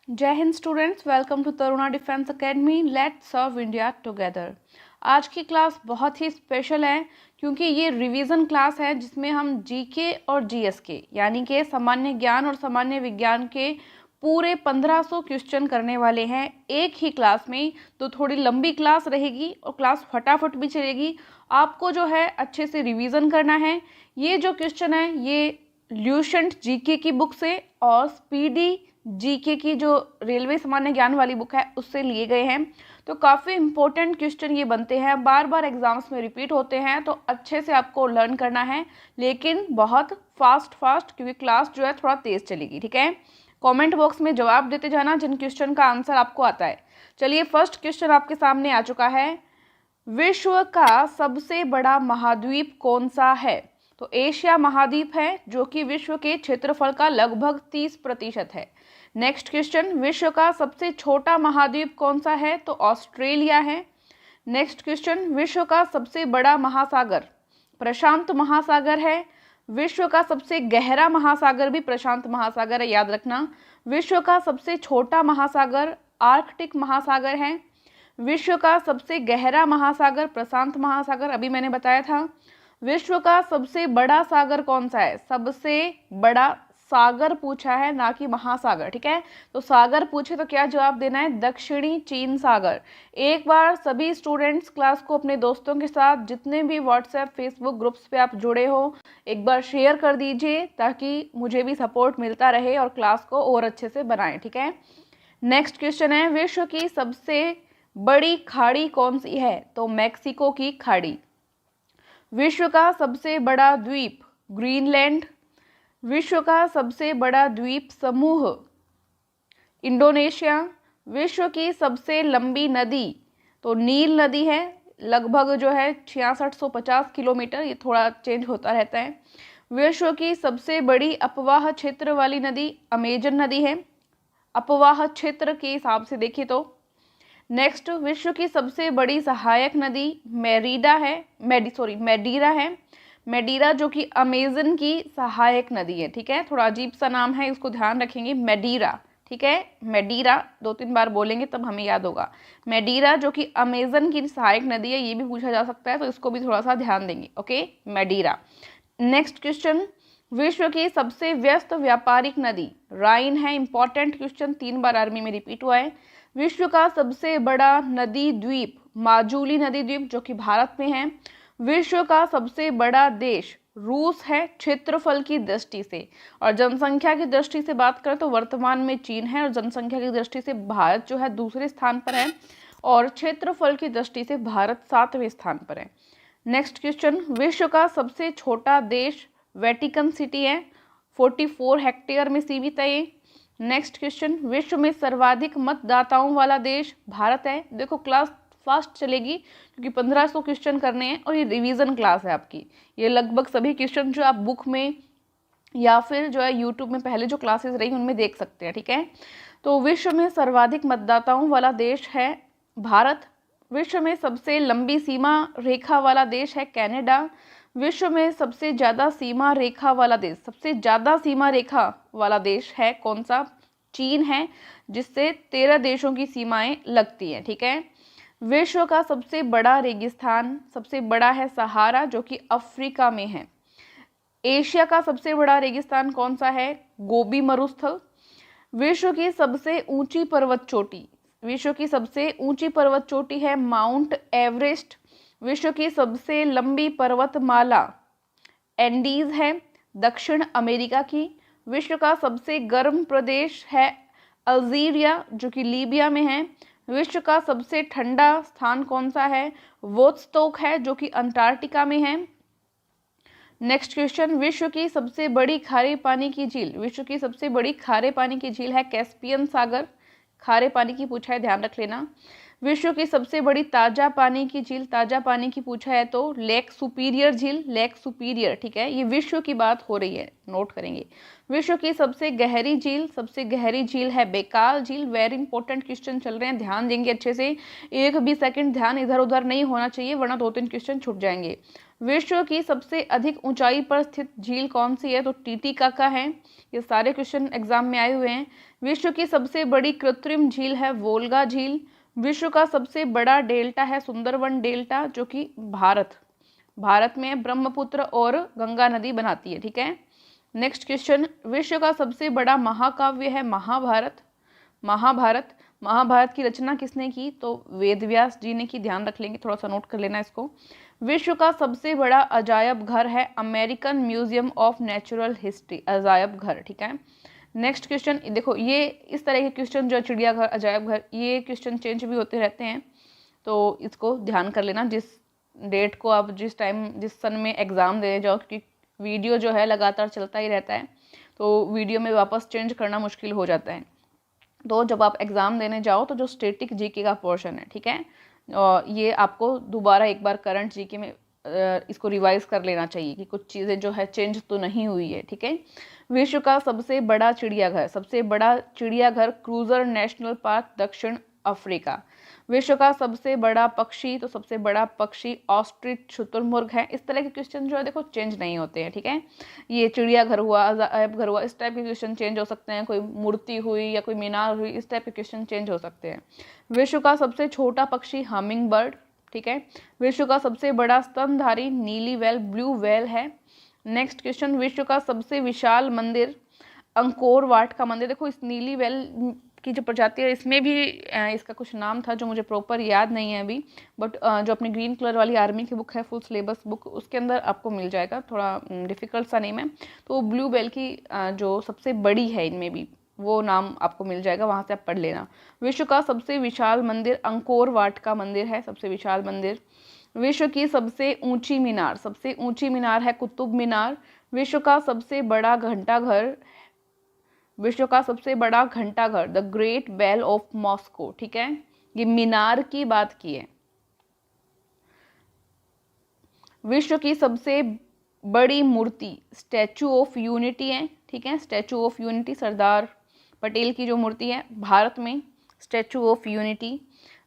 जय हिंद students, welcome to Taruna defence academy. Let's serve India together. आज की क्लास बहुत ही स्पेशल है क्योंकि ये रिवीजन क्लास है जिसमें हम जीके और जीएसके यानी कि सामान्य ज्ञान और सामान्य विज्ञान के पूरे 1500 क्वेश्चन करने वाले हैं एक ही क्लास में। तो थोड़ी लंबी क्लास रहेगी और क्लास फटाफट भी चलेगी। आपको जो है अच्छे से रिवीजन करना है। ये जो क्वेश्चन है ये ल्यूसेंट जीके की बुक से और स्पीडी जीके की जो रेलवे सामान्य ज्ञान वाली बुक है उससे लिए गए हैं। तो काफ़ी इंपॉर्टेंट क्वेश्चन ये बनते हैं, बार बार एग्जाम्स में रिपीट होते हैं, तो अच्छे से आपको लर्न करना है, लेकिन बहुत फास्ट क्योंकि क्लास जो है थोड़ा तेज चलेगी। ठीक है, कमेंट बॉक्स में जवाब देते जाना जिन क्वेश्चन का आंसर आपको आता है। चलिए, फर्स्ट क्वेश्चन आपके सामने आ चुका है। विश्व का सबसे बड़ा महाद्वीप कौन सा है? तो एशिया महाद्वीप है जो कि विश्व के क्षेत्रफल का लगभग 30% है। नेक्स्ट क्वेश्चन, विश्व का सबसे छोटा महाद्वीप कौन सा है? तो ऑस्ट्रेलिया है। नेक्स्ट क्वेश्चन, विश्व का सबसे बड़ा महासागर प्रशांत महासागर है। विश्व का सबसे गहरा महासागर भी प्रशांत महासागर है, याद रखना। विश्व का सबसे छोटा महासागर आर्कटिक महासागर है। विश्व का सबसे गहरा महासागर प्रशांत महासागर, अभी मैंने बताया था। विश्व का सबसे बड़ा सागर कौन सा है? सबसे बड़ा सागर पूछा है, ना कि महासागर। ठीक है, तो सागर पूछे तो क्या जवाब देना है? दक्षिणी चीन सागर। एक बार सभी स्टूडेंट्स क्लास को अपने दोस्तों के साथ, जितने भी व्हाट्सएप फेसबुक ग्रुप्स पे आप जुड़े हो, एक बार शेयर कर दीजिए ताकि मुझे भी सपोर्ट मिलता रहे और क्लास को और अच्छे से बनाएं। ठीक है, नेक्स्ट क्वेश्चन है, विश्व की सबसे बड़ी खाड़ी कौन सी है? तो मैक्सिको की खाड़ी। विश्व का सबसे बड़ा द्वीप ग्रीनलैंड। विश्व का सबसे बड़ा द्वीप समूह इंडोनेशिया। विश्व की सबसे लंबी नदी तो नील नदी है, लगभग जो है 6650 किलोमीटर, ये थोड़ा चेंज होता रहता है। विश्व की सबसे बड़ी अपवाह क्षेत्र वाली नदी अमेजन नदी है, अपवाह क्षेत्र के हिसाब से देखिए तो। नेक्स्ट, विश्व की सबसे बड़ी सहायक नदी मैडीरा है। मैडीरा जो कि अमेजन की सहायक नदी है। ठीक है, थोड़ा अजीब सा नाम है, इसको ध्यान रखेंगे, मैडीरा। ठीक है, मैडीरा 2-3 बार बोलेंगे तब हमें याद होगा। मैडीरा जो कि अमेजन की सहायक नदी है, ये भी पूछा जा सकता है, तो इसको भी थोड़ा सा ध्यान देंगे। ओके, मैडीरा। नेक्स्ट क्वेश्चन, विश्व की सबसे व्यस्त व्यापारिक नदी राइन है। इंपॉर्टेंट क्वेश्चन, 3 बार आर्मी में रिपीट हुआ है। विश्व का सबसे बड़ा नदी द्वीप माजुली नदी द्वीप जो कि भारत में है। विश्व का सबसे बड़ा देश रूस है क्षेत्रफल की दृष्टि से, और जनसंख्या की दृष्टि से बात करें तो वर्तमान में चीन है, और जनसंख्या की दृष्टि से भारत जो है दूसरे स्थान पर है, और क्षेत्रफल की दृष्टि से भारत 7वें स्थान पर है। नेक्स्ट क्वेश्चन, विश्व का सबसे छोटा देश वेटिकन सिटी है, 44 हेक्टेयर में सीमित है ये। नेक्स्ट क्वेश्चन, विश्व में सर्वाधिक मतदाताओं वाला देश भारत है। देखो, क्लास फास्ट चलेगी क्योंकि 1500 क्वेश्चन करने हैं और ये रिवीजन क्लास है आपकी। ये लगभग सभी क्वेश्चन जो आप बुक में या फिर जो है यूट्यूब में पहले जो क्लासेस रही उनमें देख सकते हैं। ठीक है, तो विश्व में सर्वाधिक मतदाताओं वाला देश है भारत। विश्व में सबसे लंबी सीमा रेखा वाला देश है कनाडा। विश्व में सबसे ज़्यादा सीमा रेखा वाला देश, सबसे ज़्यादा सीमा रेखा वाला देश है कौन सा? चीन है, जिससे 13 देशों की सीमाएं लगती हैं। ठीक है, विश्व का सबसे बड़ा रेगिस्तान सबसे बड़ा है सहारा जो कि अफ्रीका में है। एशिया का सबसे बड़ा रेगिस्तान कौन सा है? गोबी मरुस्थल। विश्व की सबसे ऊंची पर्वत चोटी, विश्व की सबसे ऊंची पर्वत चोटी है माउंट एवरेस्ट। विश्व की सबसे लंबी पर्वतमाला एंडीज है, दक्षिण अमेरिका की। विश्व का सबसे गर्म प्रदेश है अल्जीरिया जो कि लीबिया में है। विश्व का सबसे ठंडा स्थान कौन सा है? वोत्स्तोक है जो कि अंटार्कटिका में है। नेक्स्ट क्वेश्चन, विश्व की सबसे बड़ी खारे पानी की झील, विश्व की सबसे बड़ी खारे पानी की झील है कैस्पियन सागर, खारे पानी की पूछा है, ध्यान रख लेना। विश्व की सबसे बड़ी ताजा पानी की झील, ताजा पानी की पूछा है तो लेक सुपीरियर झील, लेक सुपीरियर। ठीक है, ये विश्व की बात हो रही है, नोट करेंगे। विश्व की सबसे गहरी झील, सबसे गहरी झील है बेकाल झील। वेरी इंपॉर्टेंट क्वेश्चन चल रहे हैं, ध्यान देंगे अच्छे से, एक भी सेकंड ध्यान इधर उधर नहीं होना चाहिए वरना 2-3 क्वेश्चन छूट जाएंगे। विश्व की सबसे अधिक ऊंचाई पर स्थित झील कौन सी है? तो टीटीकाका है। ये सारे क्वेश्चन एग्जाम में आए हुए हैं। विश्व की सबसे बड़ी कृत्रिम झील है वोल्गा झील। विश्व का सबसे बड़ा डेल्टा है सुंदरवन डेल्टा, जो कि भारत में ब्रह्मपुत्र और गंगा नदी बनाती है। ठीक है। नेक्स्ट क्वेश्चन, विश्व का सबसे बड़ा महाकाव्य है महाभारत। महाभारत की रचना किसने की? तो वेदव्यास जी ने की। ध्यान रख लेंगे, थोड़ा सा नोट कर लेना इसको। विश्व का सबसे बड़ा अजायब घर है American Museum of Natural History, अजायब घर। ठीक है। नेक्स्ट क्वेश्चन देखो, ये इस तरह के क्वेश्चन जो चिड़ियाघर, अजायब घर, ये क्वेश्चन चेंज भी होते रहते हैं, तो इसको ध्यान कर लेना जिस डेट को आप जिस सन में एग्ज़ाम देने जाओ, क्योंकि वीडियो जो है लगातार चलता ही रहता है, तो वीडियो में वापस चेंज करना मुश्किल हो जाता है। तो जब आप एग्ज़ाम देने जाओ तो जो स्टैटिक जीके का पोर्शन है, ठीक है, और ये आपको दोबारा एक बार करंट जीके में इसको रिवाइज कर लेना चाहिए कि कुछ चीज़ें जो है चेंज तो नहीं हुई है। ठीक है। विश्व का सबसे बड़ा चिड़ियाघर क्रूजर नेशनल पार्क, दक्षिण अफ्रीका। विश्व का सबसे बड़ा पक्षी, तो सबसे बड़ा पक्षी ऑस्ट्रिच शुतुरमुर्ग है। इस तरह के क्वेश्चन जो है देखो चेंज नहीं होते हैं। ठीक है। ये चिड़ियाघर हुआ, अजायब घर हुआ, इस टाइप के क्वेश्चन चेंज हो सकते हैं। कोई मूर्ति हुई या कोई मीनार हुई, इस टाइप के क्वेश्चन चेंज हो सकते हैं। विश्व का सबसे छोटा पक्षी हमिंग बर्ड। ठीक है। विश्व का सबसे बड़ा स्तनधारी नीली व्हेल, ब्लू व्हेल है। नेक्स्ट क्वेश्चन, विश्व का सबसे विशाल मंदिर अंकोर वाट का मंदिर। देखो इस नीली व्हेल की जो प्रजाति है, इसमें भी इसका कुछ नाम था जो मुझे प्रॉपर याद नहीं है अभी, बट जो अपनी ग्रीन कलर वाली आर्मी की बुक है, फुल सिलेबस बुक, उसके अंदर आपको मिल जाएगा। थोड़ा डिफिकल्ट सा नेम है, तो ब्लू व्हेल की जो सबसे बड़ी है इनमें भी, वो नाम आपको मिल जाएगा, वहाँ से आप पढ़ लेना। विश्व का सबसे विशाल मंदिर अंकोर वाट का मंदिर है, सबसे विशाल मंदिर। विश्व की सबसे ऊंची मीनार है कुतुब मीनार। विश्व का सबसे बड़ा घंटाघर the Great Bell of Moscow. ठीक है। ये मीनार की बात की है। विश्व की सबसे बड़ी मूर्ति स्टैचू ऑफ यूनिटी है। ठीक है। Statue of unity Sardar Patel की जो मूर्ति है भारत में, स्टैचू ऑफ यूनिटी।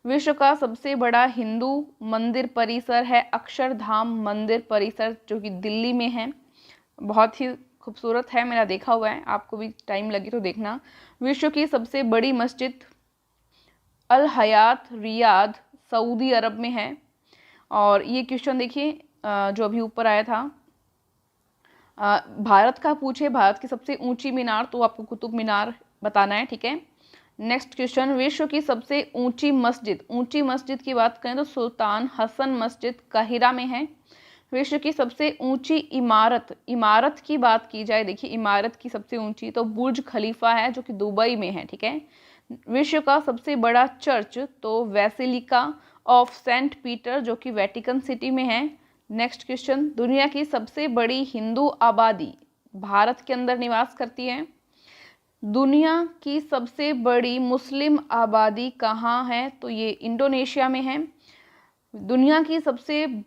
विश्व का सबसे बड़ा हिंदू मंदिर परिसर है अक्षरधाम मंदिर परिसर, जो कि दिल्ली में है। बहुत ही खूबसूरत है, मेरा देखा हुआ है, आपको भी टाइम लगे तो देखना। विश्व की सबसे बड़ी मस्जिद अल हयात रियाद, सऊदी अरब में है। और ये क्वेश्चन देखिए जो अभी ऊपर आया था, भारत का पूछे, भारत की सबसे ऊंची मीनार, तो आपको कुतुब मीनार बताना है। ठीक है। नेक्स्ट क्वेश्चन, विश्व की सबसे ऊंची मस्जिद की बात करें तो सुल्तान हसन मस्जिद काहिरा में है। विश्व की सबसे ऊंची इमारत की बात की जाए, देखिए इमारत की सबसे ऊंची तो बुर्ज खलीफा है, जो कि दुबई में है। ठीक है। विश्व का सबसे बड़ा चर्च तो बेसिलिका ऑफ सेंट पीटर, जो कि वेटिकन सिटी में है। नेक्स्ट क्वेश्चन, दुनिया की सबसे बड़ी हिंदू आबादी भारत के अंदर निवास करती है। दुनिया की सबसे बड़ी मुस्लिम आबादी कहाँ है? तो ये इंडोनेशिया में है। दुनिया की सबसे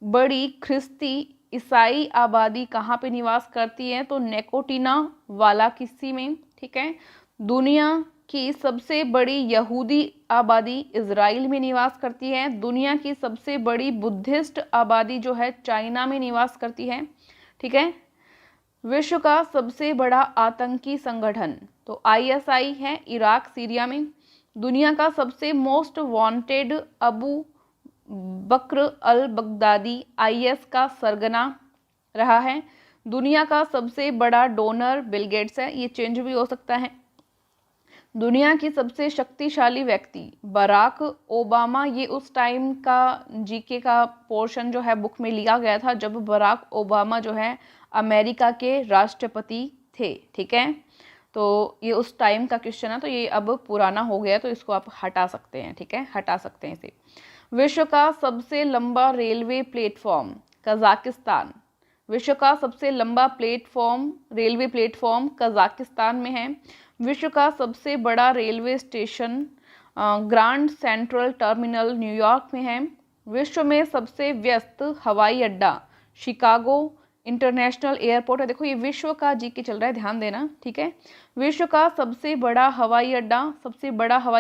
बड़ी ख्रिस्ती ईसाई आबादी कहाँ पे निवास करती है? तो नेकोटिना वालाकिसी में। ठीक है। दुनिया की सबसे बड़ी यहूदी आबादी इजराइल में निवास करती है। दुनिया की सबसे बड़ी बुद्धिस्ट आबादी जो है चाइना में निवास करती है। ठीक है। विश्व का सबसे बड़ा आतंकी संगठन तो ISI है, इराक सीरिया में। दुनिया का सबसे most wanted Abu Bakr al Baghdadi IS का सरगना रहा है। दुनिया का सबसे बड़ा डोनर बिल गेट्स है, ये चेंज भी हो सकता है। दुनिया की सबसे शक्तिशाली व्यक्ति बराक ओबामा, ये उस टाइम का जीके का पोर्शन जो है बुक में लिया गया था जब बराक ओबामा जो है अमेरिका के राष्ट्रपति थे। ठीक है। तो ये उस टाइम का क्वेश्चन है, तो ये अब पुराना हो गया, तो इसको आप हटा सकते हैं। ठीक है, हटा सकते हैं इसे। विश्व का सबसे लंबा रेलवे प्लेटफॉर्म कजाकिस्तान। विश्व का सबसे लंबा रेलवे प्लेटफॉर्म कजाकिस्तान में है। विश्व का सबसे बड़ा railway station grand central terminal New York में है। विश्व में सबसे व्यस्त हवाई अड्डा शिकागो इंटरनेशनल एयरपोर्ट है। देखो ये विश्व का जीके चल रहा है, ध्यान देना। ठीक है। विश्व का सबसे बड़ा हवाई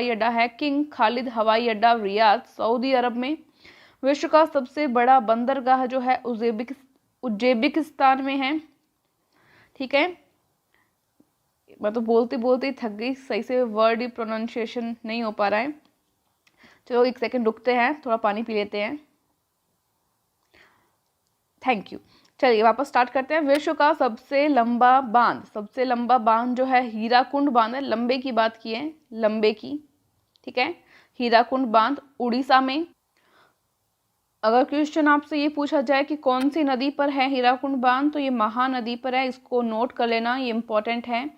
अड्डा है किंग खालिद हवाई अड्डा रियाद, सऊदी अरब में। विश्व का सबसे बड़ा बंदरगाह जो है उज्बेकिस्तान में है। ठीक है, मैं तो बोलते बोलते थक गई, सही से वर्ड ही प्रोनाउंसिएशन नहीं हो पा रहा है। चलो एक सेकंड रुकते हैं, थोड़ा पानी पी लेते हैं। Thank you. चलिए वापस स्टार्ट करते हैं। विश्व का सबसे लंबा बांध जो है हीराकुंड बांध है। लंबे की बात की है, लंबे की, ठीक है। हीराकुंड बांध उड़ीसा में। अगर क्वेश्चन आपसे ये पूछा जाए कि कौन सी नदी पर है हीराकुंड बांध, तो ये महानदी पर है, इसको नोट कर लेना, ये इंपॉर्टेंट है।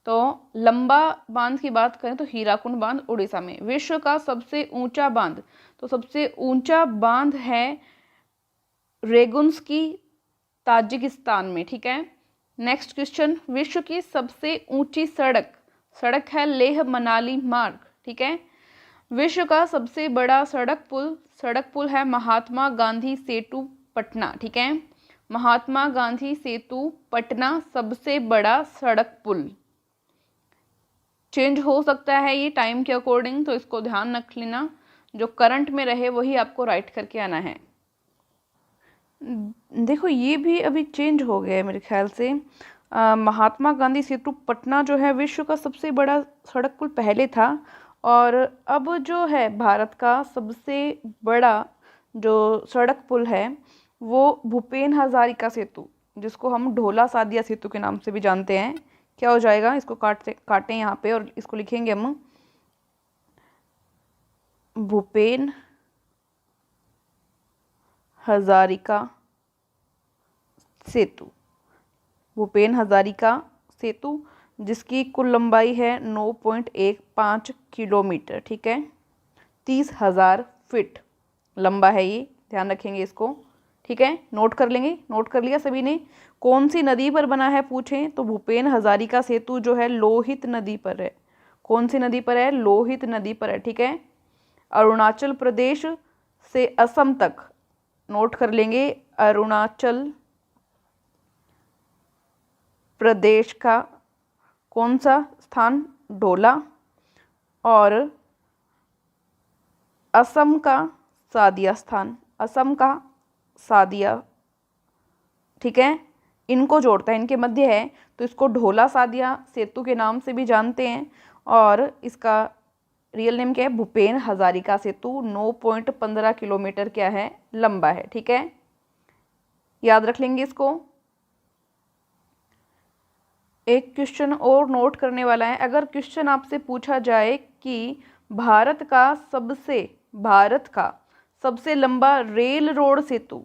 तो लंबा बांध की बात करें तो हीराकुंड बांध उड़ीसा में। विश्व का सबसे ऊंचा बांध, तो सबसे ऊंचा बांध है रेगुन्स्की ताजिकिस्तान में। ठीक है। नेक्स्ट क्वेश्चन, विश्व की सबसे ऊंची सड़क है लेह मनाली मार्ग। ठीक है। विश्व का सबसे बड़ा सड़क पुल है महात्मा गांधी सेतु पटना। ठीक है, महात्मा गांधी सेतु पटना सबसे बड़ा सड़क पुल। चेंज हो सकता है ये टाइम के अकॉर्डिंग, तो इसको ध्यान रख लेना, जो करंट में रहे वही आपको राइट करके आना है। देखो ये भी अभी चेंज हो गया है मेरे ख्याल से। महात्मा गांधी सेतु पटना जो है विश्व का सबसे बड़ा सड़क पुल पहले था, और अब जो है भारत का सबसे बड़ा जो सड़क पुल है वो भूपेन हजारिका सेतु, जिसको हम ढोला सादिया सेतु के नाम से भी जानते हैं। क्या हो जाएगा, इसको काटें यहाँ पे और इसको लिखेंगे हम भूपेन हजारिका सेतु। भूपेन हजारिका सेतु जिसकी कुल लंबाई है 9.15 किलोमीटर। ठीक है, 30,000 फीट लंबा है ये, ध्यान रखेंगे इसको। ठीक है, नोट कर लेंगे, नोट कर लिया सभी ने। कौन सी नदी पर बना है पूछें तो भूपेन हजारिका सेतु जो है लोहित नदी पर है। कौन सी नदी पर है, लोहित नदी पर है। ठीक है, अरुणाचल प्रदेश से असम तक, नोट कर लेंगे, अरुणाचल प्रदेश का कौन सा स्थान, ढोला, और असम का सादिया स्थान, असम का सादिया। ठीक है, इनको जोड़ता है, इनके मध्य है, तो इसको ढोला सादिया सेतु के नाम से भी जानते हैं, और इसका रियल नेम क्या है, भूपेन हजारिका सेतु। 9.15 किलोमीटर क्या है, लंबा है। ठीक है, याद रख लेंगे इसको। एक क्वेश्चन और नोट करने वाला है। अगर क्वेश्चन आपसे पूछा जाए कि भारत का सबसे लंबा रेल रोड सेतु,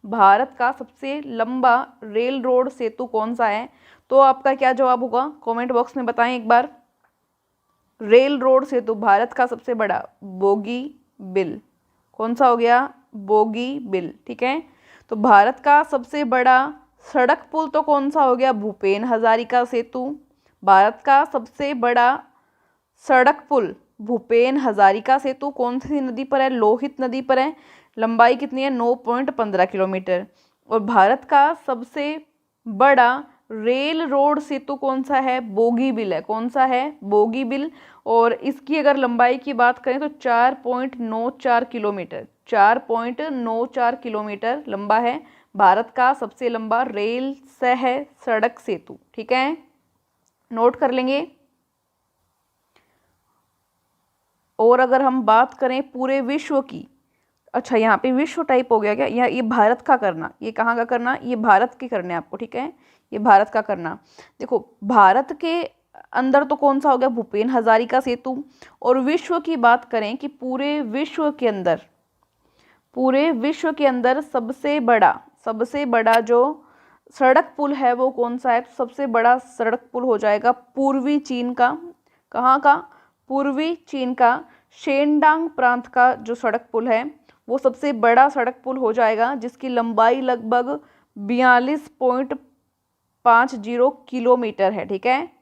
भारत का सबसे लंबा रेल रोड सेतु कौन सा है, तो आपका क्या जवाब होगा, कमेंट बॉक्स में बताएं एक बार। रेल रोड सेतु भारत का सबसे बड़ा, बोगीबिल। कौन सा हो गया, बोगीबिल। ठीक है, तो भारत का सबसे बड़ा सड़क पुल तो कौन सा हो गया, भूपेन हजारिका सेतु। भारत का सबसे बड़ा सड़क पुल भूपेन हजारिका सेतु कौन सी नदी पर है, लोहित नदी पर है। लंबाई कितनी है, 9.15 किलोमीटर। और भारत का सबसे बड़ा रेल रोड सेतु कौन सा है, बोगीबिल है। कौन सा है, बोगीबिल। और इसकी अगर लंबाई की बात करें तो 4.94 किलोमीटर, 4.94 किलोमीटर लंबा है भारत का सबसे लंबा रेल सह सड़क सेतु। ठीक है, नोट कर लेंगे। और अगर हम बात करें पूरे विश्व की, अच्छा यहाँ पे विश्व टाइप हो गया क्या, ये भारत का करना, ये कहाँ का करना, ये भारत के करने आपको। ठीक है, ये भारत का करना। देखो भारत के अंदर तो कौन सा हो गया, भूपेन हजारिका सेतु। और विश्व की बात करें कि पूरे विश्व के अंदर सबसे बड़ा जो सड़क पुल है वो कौन सा है, तो सबसे बड़ा सड़क पुल हो जाएगा पूर्वी चीन का। कहाँ का, पूर्वी चीन का शेनडांग प्रांत का जो सड़क पुल है वो सबसे बड़ा सड़क पुल हो जाएगा, जिसकी लंबाई लगभग 42.50 किलोमीटर है। ठीक है,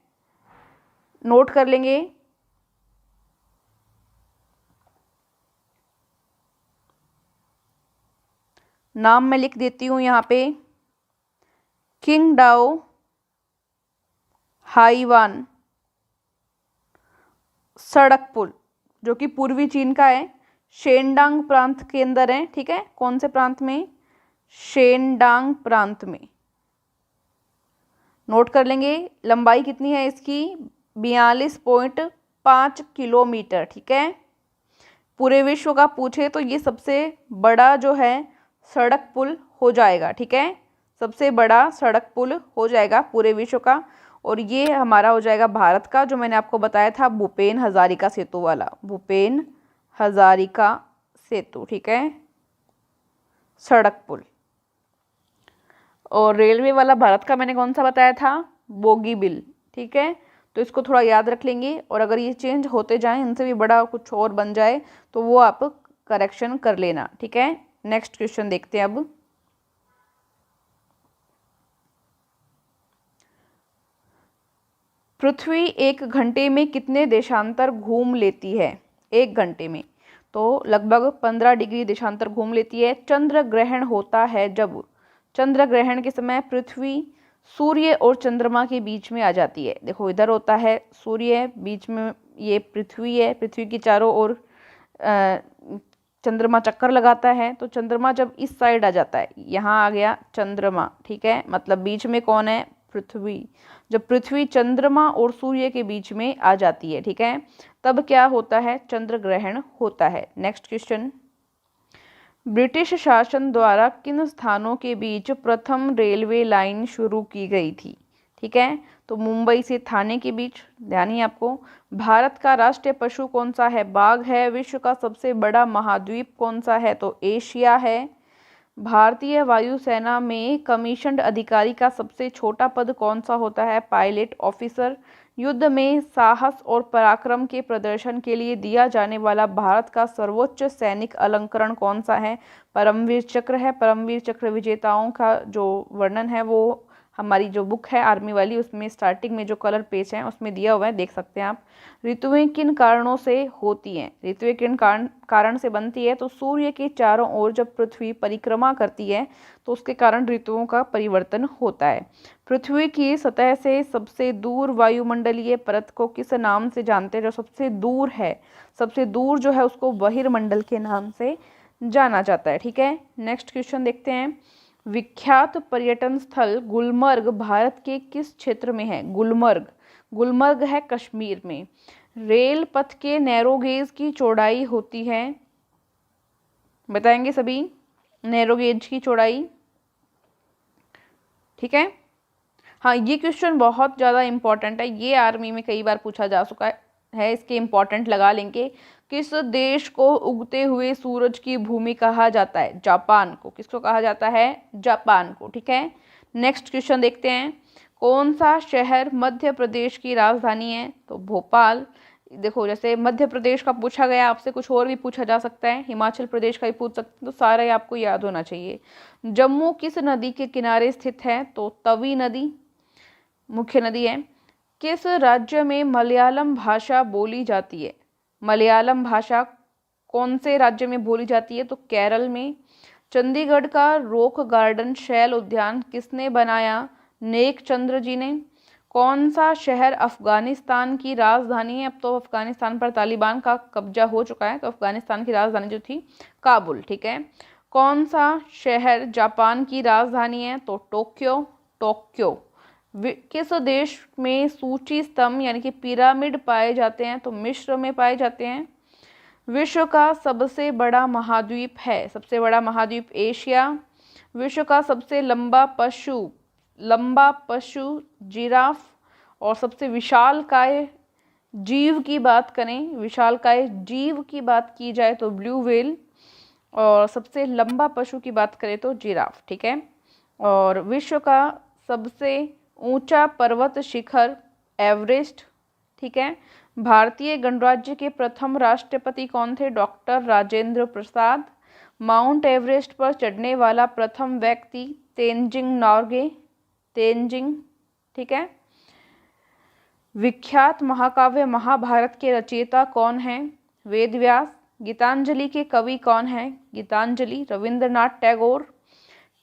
नोट कर लेंगे। नाम मैं लिख देती हूँ यहाँ पे, किंगडाओ हाईवान सड़क पुल, जो कि पूर्वी चीन का है, शेनडांग प्रांत के अंदर है। ठीक है, कौन से प्रांत में? शेनडांग प्रांत में। नोट कर लेंगे। लंबाई कितनी है इसकी? 42.5 किलोमीटर। ठीक है, पूरे विश्व का पूछे तो ये सबसे बड़ा जो है सड़क पुल हो जाएगा। ठीक है, सबसे बड़ा सड़क पुल हो जाएगा पूरे विश्व का, और ये हमारा हो जाएगा भारत का, जो मैंने आपको बताया था भूपेन हजारिका सेतु वाला, भूपेन हजारिका सेतु। ठीक है, सड़क पुल। और रेलवे वाला भारत का मैंने कौन सा बताया था? बोगीबिल। ठीक है, तो इसको थोड़ा याद रख लेंगे, और अगर ये चेंज होते जाएं, इनसे भी बड़ा कुछ और बन जाए तो वो आप करेक्शन कर लेना। ठीक है, नेक्स्ट क्वेश्चन देखते हैं अब। पृथ्वी 1 घंटे में कितने देशांतर घूम लेती है? 1 घंटे में तो लगभग 15 डिग्री देशांतर घूम लेती है। चंद्र ग्रहण होता है जब? चंद्र ग्रहण के समय पृथ्वी सूर्य और चंद्रमा के बीच में आ जाती है। देखो, इधर होता है सूर्य, बीच में ये पृथ्वी है, पृथ्वी की चारों ओर चंद्रमा चक्कर लगाता है, तो चंद्रमा जब इस साइड आ जाता है, यहाँ आ गया चंद्रमा। ठीक है, मतलब बीच में कौन है? पृथ्वी। जब पृथ्वी चंद्रमा और सूर्य के बीच में आ जाती है, ठीक है, तब क्या होता है? चंद्र ग्रहण होता है। नेक्स्ट क्वेश्चन, ब्रिटिश शासन द्वारा किन स्थानों के बीच प्रथम रेलवे लाइन शुरू की गई थी? ठीक है, तो मुंबई से थाने के बीच। ध्यान ही आपको। भारत का राष्ट्रीय पशु कौन सा है? बाघ है। विश्व का सबसे बड़ा महाद्वीप कौन सा है? तो एशिया है। भारतीय वायुसेना में कमीशन्ड अधिकारी का सबसे छोटा पद कौन सा होता है? Pilot officer. युद्ध में साहस और पराक्रम के प्रदर्शन के लिए दिया जाने वाला भारत का सर्वोच्च सैनिक अलंकरण कौन सा है? परमवीर चक्र है। परमवीर चक्र विजेताओं का जो वर्णन है वो हमारी जो बुक है आर्मी वाली, उसमें स्टार्टिंग में जो कलर पेज है उसमें दिया हुआ है, देख सकते हैं आप। ऋतुएं किन कारणों से होती हैं? ऋतुएं किन कारण से बनती है? तो सूर्य के चारों ओर जब पृथ्वी परिक्रमा करती है तो उसके कारण ऋतुओं का परिवर्तन होता है। पृथ्वी की सतह से सबसे दूर वायुमंडलीय परत को किस नाम से जानते हैं? जो सबसे दूर है, सबसे दूर जो है उसको बहिर्मंडल के नाम से जाना जाता है। ठीक है, नेक्स्ट क्वेश्चन देखते हैं। विख्यात पर्यटन स्थल गुलमर्ग भारत के किस क्षेत्र में है? गुलमर्ग, गुलमर्ग है कश्मीर में। रेल पथ के नैरोगेज की चौड़ाई होती है, बताएंगे सभी, नैरोगेज की चौड़ाई। ठीक है, हाँ, ये क्वेश्चन बहुत ज़्यादा इम्पॉर्टेंट है, ये आर्मी में कई बार पूछा जा चुका है, इसके इम्पॉर्टेंट लगा लेंगे। किस देश को उगते हुए सूरज की भूमि कहा जाता है? जापान को। किसको कहा जाता है? जापान को। ठीक है, नेक्स्ट क्वेश्चन देखते हैं। कौन सा शहर मध्य प्रदेश की राजधानी है? तो भोपाल। देखो, जैसे मध्य प्रदेश का पूछा गया, आपसे कुछ और भी पूछा जा सकता है, हिमाचल प्रदेश का भी पूछ सकते हैं, तो सारा ही आपको याद होना चाहिए। जम्मू किस नदी के किनारे स्थित है? तो तवी नदी मुख्य नदी है। किस राज्य में मलयालम भाषा बोली जाती है? मलयालम भाषा कौन से राज्य में बोली जाती है? तो केरल में। चंडीगढ़ का रॉक गार्डन शैल उद्यान किसने बनाया? नेक चंद्र जी ने। कौन सा शहर अफगानिस्तान की राजधानी है? अब तो अफगानिस्तान पर तालिबान का कब्जा हो चुका है, तो अफगानिस्तान की राजधानी जो थी काबुल। ठीक है, कौन सा शहर जापान की राजधानी है? तो टोक्यो, टोक्यो। किस देश में सूची स्तंभ यानी कि पिरामिड पाए जाते हैं? तो मिस्र में पाए जाते हैं। विश्व का सबसे बड़ा महाद्वीप है? सबसे बड़ा महाद्वीप एशिया। विश्व का सबसे लंबा पशु जिराफ। और सबसे विशालकाय जीव की बात करें, विशालकाय जीव की बात की जाए तो ब्लू व्हेल। और सबसे लंबा पशु की बात करें तो जिराफ। ठीक है, और विश्व का सबसे ऊंचा पर्वत शिखर एवरेस्ट। ठीक है, भारतीय गणराज्य के प्रथम राष्ट्रपति कौन थे? Doctor Rajendra Prasad. Mount Everest पर चढ़ने वाला प्रथम व्यक्ति तेनजिंग नोर्गे, तेनजिंग। ठीक है, विख्यात महाकाव्य महाभारत के रचयिता कौन है? वेदव्यास। गीतांजलि के कवि कौन है? गीतांजलि रविंद्रनाथ टैगोर।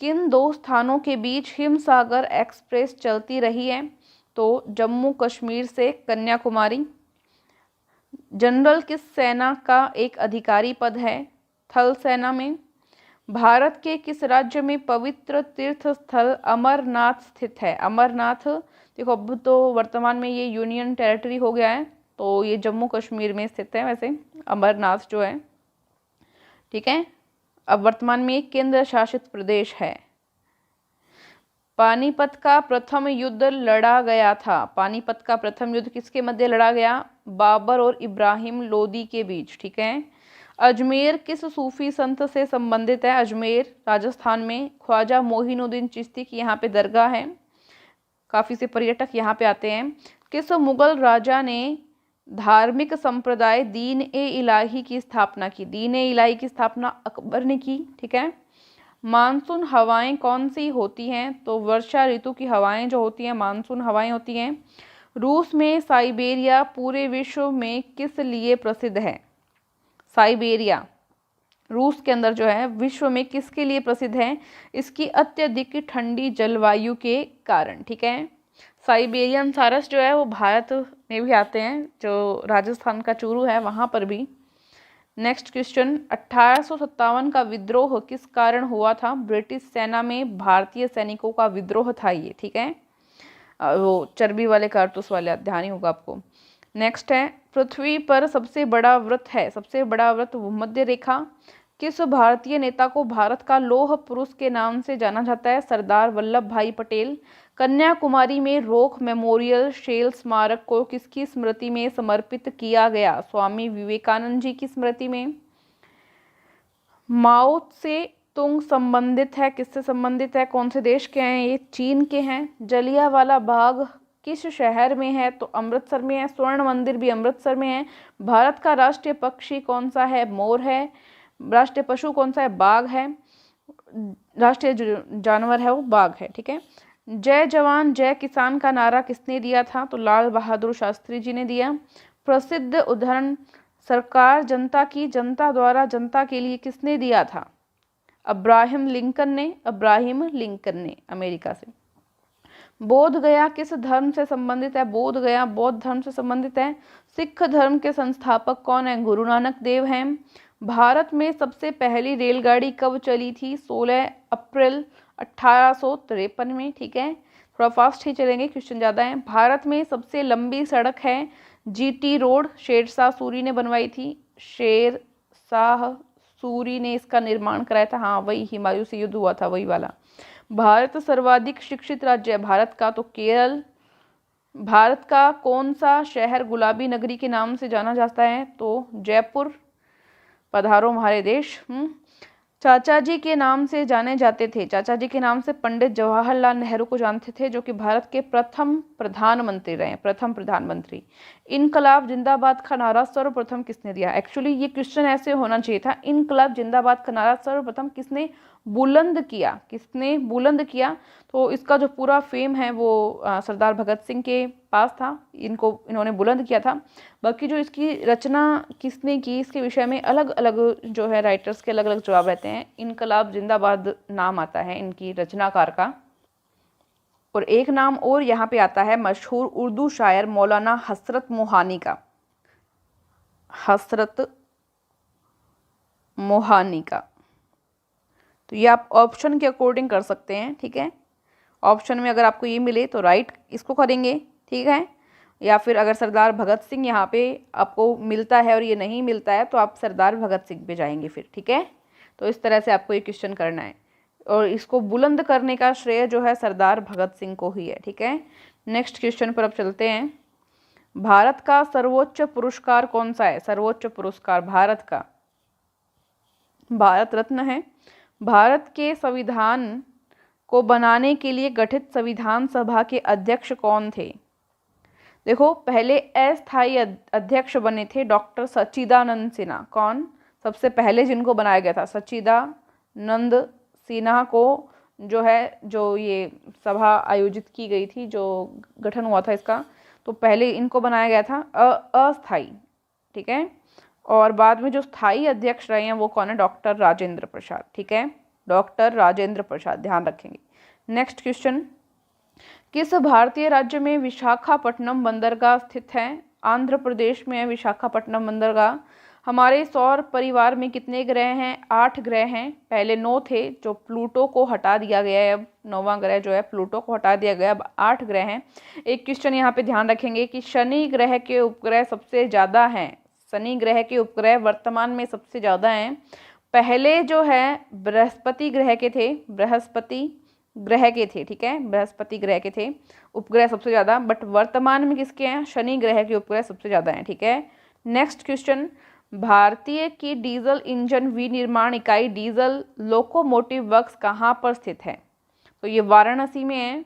किन दो स्थानों के बीच हिमसागर एक्सप्रेस चलती रही है? तो जम्मू कश्मीर से कन्याकुमारी। जनरल किस सेना का एक अधिकारी पद है? थल सेना में। भारत के किस राज्य में पवित्र तीर्थ स्थल अमरनाथ स्थित है? अमरनाथ, देखो अब तो वर्तमान में ये यूनियन टेरिटरी हो गया है, तो ये जम्मू कश्मीर में स्थित है वैसे अमरनाथ जो है, ठीक है। अब वर्तमान में एक केंद्र शासित प्रदेश है। पानीपत का प्रथम युद्ध लड़ा गया था। पानीपत का प्रथम युद्ध किसके मध्य लड़ा गया? बाबर और इब्राहिम लोदी के बीच, ठीक है। अजमेर किस सूफी संत से संबंधित है? अजमेर राजस्थान में ख्वाजा मोहिनुद्दीन चिश्ती की यहाँ पे दरगाह है, काफ़ी से पर्यटक यहाँ पे आते हैं। किस मुगल राजा ने धार्मिक संप्रदाय दीन ए इलाही की स्थापना की? दीन ए इलाही की स्थापना अकबर ने की, ठीक है। मानसून हवाएं कौन सी होती हैं? तो वर्षा ऋतु की हवाएं जो होती हैं मानसून हवाएं होती हैं। रूस में साइबेरिया पूरे विश्व में किस लिए प्रसिद्ध है? साइबेरिया रूस के अंदर जो है विश्व में किसके लिए प्रसिद्ध है? इसकी अत्यधिक ठंडी जलवायु के कारण, ठीक है। साइबेरियन सारस जो है वो भारत में भी आते हैं, जो राजस्थान का चूरू है वहाँ पर भी। नेक्स्ट क्वेश्चन, 1857 का विद्रोह किस कारण हुआ था? ब्रिटिश सेना में भारतीय सैनिकों का विद्रोह था ये, ठीक है। वो चर्बी वाले कारतूस वाले, ध्यान ही होगा आपको। नेक्स्ट है, पृथ्वी पर सबसे बड़ा वृत्त है, सबसे बड़ा वृत्त भूमध्य रेखा। किस भारतीय नेता को भारत का लौह पुरुष के नाम से जाना जाता है? सरदार वल्लभ भाई पटेल। कन्याकुमारी में रोक मेमोरियल शेल स्मारक को किसकी स्मृति में समर्पित किया गया? स्वामी विवेकानंद जी की स्मृति में। माओ से तुंग संबंधित है, किससे संबंधित है? कौन से देश के हैं ये? चीन के हैं। जलियांवाला बाग किस शहर में है? तो अमृतसर में है। स्वर्ण मंदिर भी अमृतसर में है। भारत का राष्ट्रीय पक्षी कौन सा है? मोर है। राष्ट्रीय पशु कौन सा है? बाघ है। राष्ट्रीय जानवर है वो बाघ है, ठीक है। जय जवान जय किसान का नारा किसने दिया था? तो लाल बहादुर शास्त्री जी ने दिया। प्रसिद्ध उदाहरण सरकार जनता की जनता द्वारा जनता के लिए किसने दिया था? अब्राहम लिंकन ने। अब्राहम लिंकन ने, अमेरिका से। बोध गया किस धर्म से संबंधित है? बोध गया बौद्ध धर्म से संबंधित है। सिख धर्म के संस्थापक कौन है? गुरु नानक देव हैं। भारत में सबसे पहली रेलगाड़ी कब चली थी? 16 अप्रैल 1853 में, ठीक है। थोड़ा फास्ट ही चलेंगे, क्वेश्चन ज़्यादा हैं। भारत में सबसे लंबी सड़क है जीटी रोड, शेरशाह सूरी ने बनवाई थी। शेरशाह सूरी ने इसका निर्माण कराया था, हाँ वही हुमायूं से युद्ध हुआ था वही वाला। भारत सर्वाधिक शिक्षित राज्य है भारत का, तो केरल। भारत का कौन सा शहर गुलाबी नगरी के नाम से जाना जाता है? तो जयपुर। पधारो हमारे देश। चाचा जी के नाम से जाने जाते थे। चाचा जी के नाम से पंडित जवाहरलाल नेहरू को जानते थे, जो कि भारत के प्रथम प्रधानमंत्री रहे, प्रथम प्रधानमंत्री। इनकलाब जिंदाबाद का नारा सर्वप्रथम किसने दिया? एक्चुअली ये क्वेश्चन ऐसे होना चाहिए था, इनकलाब जिंदाबाद का नारा सर्वप्रथम किसने बुलंद किया? किसने बुलंद किया? तो इसका जो पूरा फेम है वो सरदार भगत सिंह के पास था, इन्होंने बुलंद किया था। बाकी जो इसकी रचना किसने की, इसके विषय में अलग अलग जो है राइटर्स के अलग अलग जवाब रहते हैं। इनकलाब जिंदाबाद नाम आता है इनकी रचनाकार का। और एक नाम और यहाँ पे आता है मशहूर उर्दू शायर मौलाना हसरत मोहानी का। हसरत मोहानी का, तो ये आप ऑप्शन के अकॉर्डिंग कर सकते हैं, ठीक है। ऑप्शन में अगर आपको ये मिले तो राइट इसको करेंगे, ठीक है। या फिर अगर सरदार भगत सिंह यहाँ पे आपको मिलता है और ये नहीं मिलता है तो आप सरदार भगत सिंह पे जाएंगे फिर, ठीक है। तो इस तरह से आपको ये क्वेश्चन करना है और इसको बुलंद करने का श्रेय जो है सरदार भगत सिंह को ही है, ठीक है। नेक्स्ट क्वेश्चन पर अब चलते हैं। भारत का सर्वोच्च पुरस्कार कौन सा है? सर्वोच्च पुरस्कार भारत का भारत रत्न है। भारत के संविधान को बनाने के लिए गठित संविधान सभा के अध्यक्ष कौन थे? देखो पहले अस्थायी अध्यक्ष बने थे डॉक्टर सच्चिदानंद सिन्हा। कौन? सबसे पहले जिनको बनाया गया था सच्चिदानंद सिन्हा को जो ये सभा आयोजित की गई थी, जो गठन हुआ था इसका, तो पहले इनको बनाया गया था अस्थायी, ठीक है। और बाद में जो स्थायी अध्यक्ष रहे हैं वो कौन है? डॉक्टर राजेंद्र प्रसाद, ठीक है। डॉक्टर राजेंद्र प्रसाद, ध्यान रखेंगे। नेक्स्ट क्वेश्चन, किस भारतीय राज्य में विशाखापट्टनम बंदरगाह स्थित है? आंध्र प्रदेश में है विशाखापट्टनम बंदरगाह। हमारे सौर परिवार में कितने ग्रह हैं? 8 ग्रह हैं। पहले 9 थे जो प्लूटो को हटा दिया गया है, अब 9वां ग्रह जो है प्लूटो को हटा दिया गया, अब 8 ग्रह हैं। एक क्वेश्चन यहाँ पे ध्यान रखेंगे कि शनि ग्रह के उपग्रह सबसे ज़्यादा हैं। शनि ग्रह के उपग्रह वर्तमान में सबसे ज़्यादा हैं। पहले जो है बृहस्पति ग्रह के थे, बृहस्पति ग्रह के थे, ठीक है, बृहस्पति ग्रह के थे उपग्रह सबसे ज़्यादा, बट वर्तमान में किसके हैं? शनि ग्रह के उपग्रह सबसे ज़्यादा हैं, ठीक है। नेक्स्ट क्वेश्चन, भारतीय की डीजल इंजन विनिर्माण इकाई डीजल लोकोमोटिव वर्क्स कहाँ पर स्थित है? तो ये वाराणसी में है।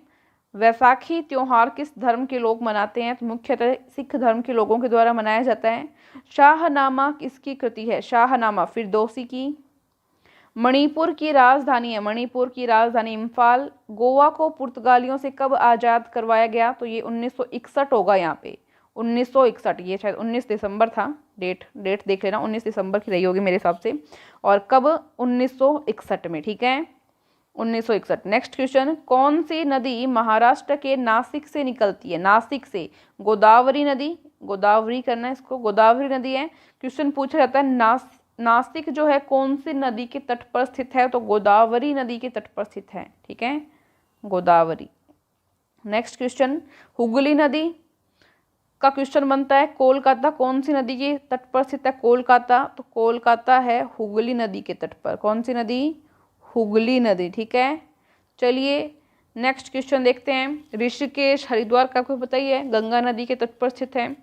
वैसाखी त्योहार किस धर्म के लोग मनाते हैं? तो मुख्यतः सिख धर्म के लोगों के द्वारा मनाया जाता है। शाहनामा किसकी कृति है? शाहनामा फिरदौसी की। मणिपुर की राजधानी है, मणिपुर की राजधानी इम्फाल। गोवा को पुर्तगालियों से कब आज़ाद करवाया गया? तो ये 1961 होगा यहाँ पे, 1961। ये शायद 19 दिसंबर था, डेट देख लेना, 19 दिसंबर की रही होगी मेरे हिसाब से। और कब? 1961 में, ठीक है, 1961। नेक्स्ट क्वेश्चन, कौन सी नदी महाराष्ट्र के नासिक से निकलती है? नासिक से गोदावरी नदी, गोदावरी करना है इसको, गोदावरी नदी है। क्वेश्चन पूछा जाता है नासिक जो है कौन सी नदी के तट पर स्थित है? तो गोदावरी नदी के तट पर स्थित है, ठीक है, गोदावरी। नेक्स्ट क्वेश्चन, हुगली नदी का क्वेश्चन बनता है। कोलकाता कौन सी नदी के तट पर स्थित है? कोलकाता, तो कोलकाता है हुगली नदी के तट पर। कौन सी नदी? हुगली नदी, ठीक है। चलिए नेक्स्ट क्वेश्चन देखते हैं। ऋषिकेश हरिद्वार का आपको पता ही है, गंगा नदी के तट पर स्थित है।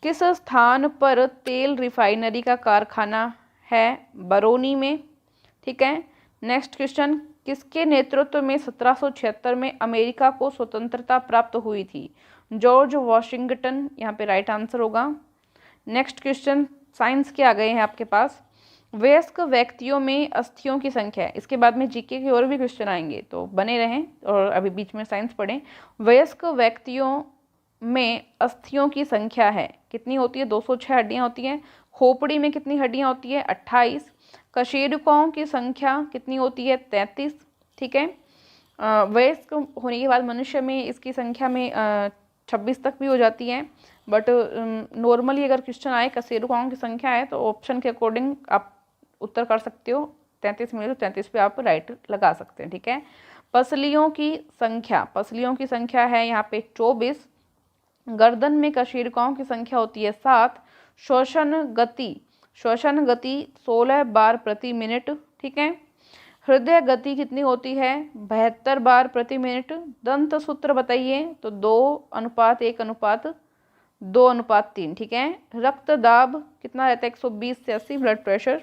किस स्थान पर तेल रिफाइनरी का कारखाना है? बरौनी में, ठीक है। नेक्स्ट क्वेश्चन, किसके नेतृत्व में 1776 में अमेरिका को स्वतंत्रता प्राप्त हुई थी? जॉर्ज वॉशिंगटन, यहाँ पे राइट आंसर होगा। नेक्स्ट क्वेश्चन, साइंस के आ गए हैं आपके पास। वयस्क व्यक्तियों में अस्थियों की संख्या है। इसके बाद में जीके के और भी क्वेश्चन आएंगे, तो बने रहें और अभी बीच में साइंस पढ़ें। वयस्क व्यक्तियों में अस्थियों की संख्या है, कितनी होती है? 206 हड्डियाँ होती हैं। खोपड़ी में कितनी हड्डियाँ होती है? 28। कशेरुकों की संख्या कितनी होती है? 33, ठीक है। वयस्क होने के बाद मनुष्य में इसकी संख्या में 26 तक भी हो जाती है, बट नॉर्मली अगर क्वेश्चन आए कशेरुकों की संख्या है तो ऑप्शन के अकॉर्डिंग आप उत्तर कर सकते हो। 33 मिले तो 33 पे आप राइट लगा सकते हैं, ठीक है। पसलियों की संख्या, पसलियों की संख्या है यहाँ पे 24। गर्दन में कशेरुकों की संख्या होती है 7। श्वसन गति 16 बार प्रति मिनट, ठीक है। हृदय गति कितनी होती है? 72 बार प्रति मिनट। दंत सूत्र बताइए, तो 2:1:2:3, ठीक है। रक्त दाब कितना रहता है? 120 से 80। Blood pressure.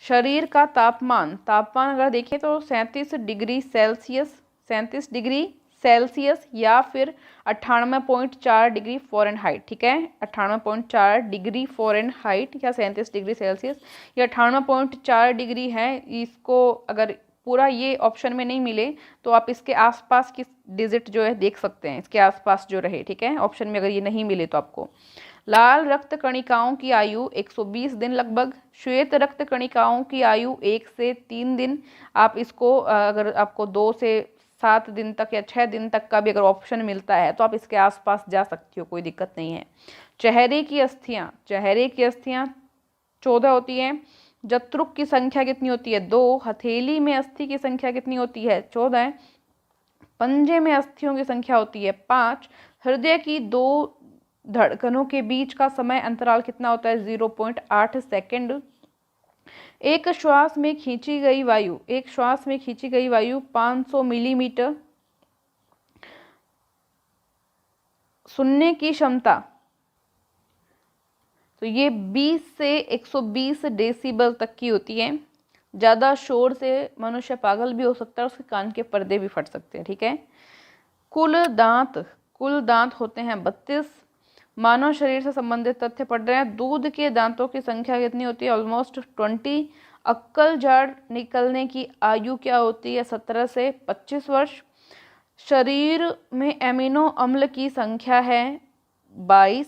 शरीर का तापमान अगर देखें तो 37 डिग्री सेल्सियस, 37 डिग्री सेल्सियस या फिर 98.4 डिग्री फ़ारेनहाइट, ठीक है। 98.4 डिग्री फ़ारेनहाइट या 37 डिग्री सेल्सियस या 98.4 डिग्री है। इसको अगर पूरा ये ऑप्शन में नहीं मिले तो आप इसके आसपास की डिजिट जो है देख सकते हैं, इसके आसपास जो रहे, ठीक है। ऑप्शन में अगर ये नहीं मिले तो आपको। लाल रक्त कणिकाओं की आयु 120 दिन लगभग। श्वेत रक्त कणिकाओं की आयु 1 से 3 दिन। आप इसको अगर आपको 2 से 7 दिन तक या 6 दिन तक का भी अगर ऑप्शन मिलता है तो आप इसके आसपास जा सकती हो, कोई दिक्कत नहीं है। चेहरे की अस्थियां 14 होती हैं। जत्रुक की संख्या कितनी होती है? 2। हथेली में अस्थि की संख्या कितनी होती है? 14। पंजे में अस्थियों की संख्या होती है 5। हृदय की 2 धड़कनों के बीच का समय अंतराल कितना होता है? 0.8 सेकेंड। एक श्वास में खींची गई वायु 500 मिलीमीटर। सुनने की क्षमता तो ये 20 से 120 डेसिबल तक की होती है। ज़्यादा शोर से मनुष्य पागल भी हो सकता है, उसके कान के पर्दे भी फट सकते हैं, ठीक है। कुल दांत होते हैं 32। मानव शरीर से संबंधित तथ्य पढ़ रहे हैं। दूध के दांतों की संख्या कितनी होती है? ऑलमोस्ट 20। अक्कल झाड़ निकलने की आयु क्या होती है? 17 से 25 वर्ष। शरीर में एमिनो अम्ल की संख्या है 22।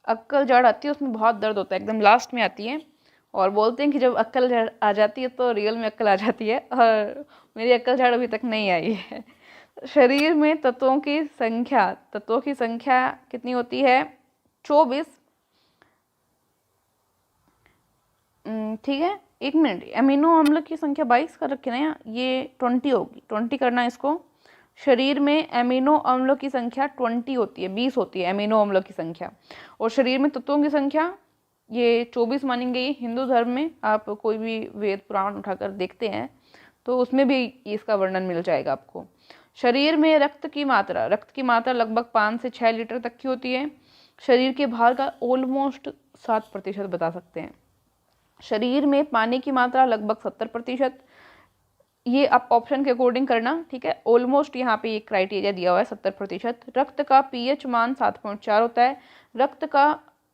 अक्कल झाड़ आती है उसमें बहुत दर्द होता है, एकदम लास्ट में आती है, और बोलते हैं कि जब अक्कल झाड़ आ जाती है तो रियल में अक्कल आ जाती है, और मेरी अक्कल झाड़ अभी तक नहीं आई है। शरीर में तत्वों की संख्या कितनी होती है? 24, ठीक है, 1 मिनट, अमीनो अम्ल की संख्या 22 कर रखी ना यहाँ, ये 20 होगी, 20 करना है इसको। शरीर में अमीनो अम्लों की संख्या 20 होती है, 20 होती है अमीनो अम्लों की संख्या, और शरीर में तत्वों की संख्या ये 24 मानी गई। हिंदू धर्म में आप कोई भी वेद पुराण उठाकर देखते हैं तो उसमें भी इसका वर्णन मिल जाएगा आपको। शरीर में रक्त की मात्रा लगभग 5 से 6 लीटर तक की होती है। शरीर के भार का ऑलमोस्ट 7% बता सकते हैं। शरीर में पानी की मात्रा लगभग 70%, ये आप ऑप्शन के अकॉर्डिंग करना, ठीक है। ऑलमोस्ट यहाँ पे ये क्राइटेरिया दिया हुआ है 70%। रक्त का पीएच मान 7.4 होता है।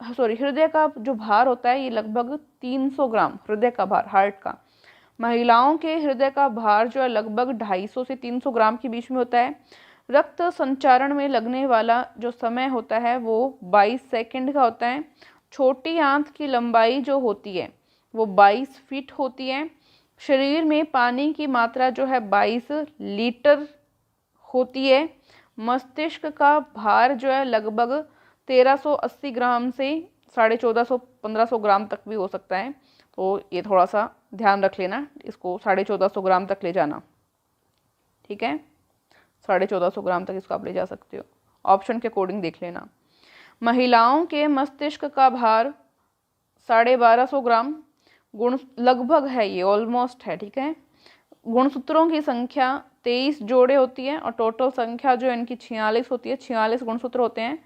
हृदय का जो भार होता है ये लगभग 300 ग्राम, हृदय का भार, हार्ट का। महिलाओं के हृदय का भार जो है लगभग 250 से 300 ग्राम के बीच में होता है। रक्त संचारण में लगने वाला जो समय होता है वो 22 सेकंड का होता है। छोटी आंत की लंबाई जो होती है वो 22 फीट होती है। शरीर में पानी की मात्रा जो है 22 लीटर होती है। मस्तिष्क का भार जो है लगभग 1380 ग्राम से 1450-1500 ग्राम तक भी हो सकता है, तो ये थोड़ा सा ध्यान रख लेना, इसको 1450 ग्राम तक ले जाना, ठीक है। 1450 ग्राम तक इसको आप ले जा सकते हो, ऑप्शन के अकॉर्डिंग देख लेना। महिलाओं के मस्तिष्क का भार 1250 ग्राम, गुण लगभग है, ये ऑलमोस्ट है, ठीक है। गुणसूत्रों की संख्या 23 जोड़े होती है और टोटल संख्या जो इनकी 46 होती है। 46 गुणसूत्र होते हैं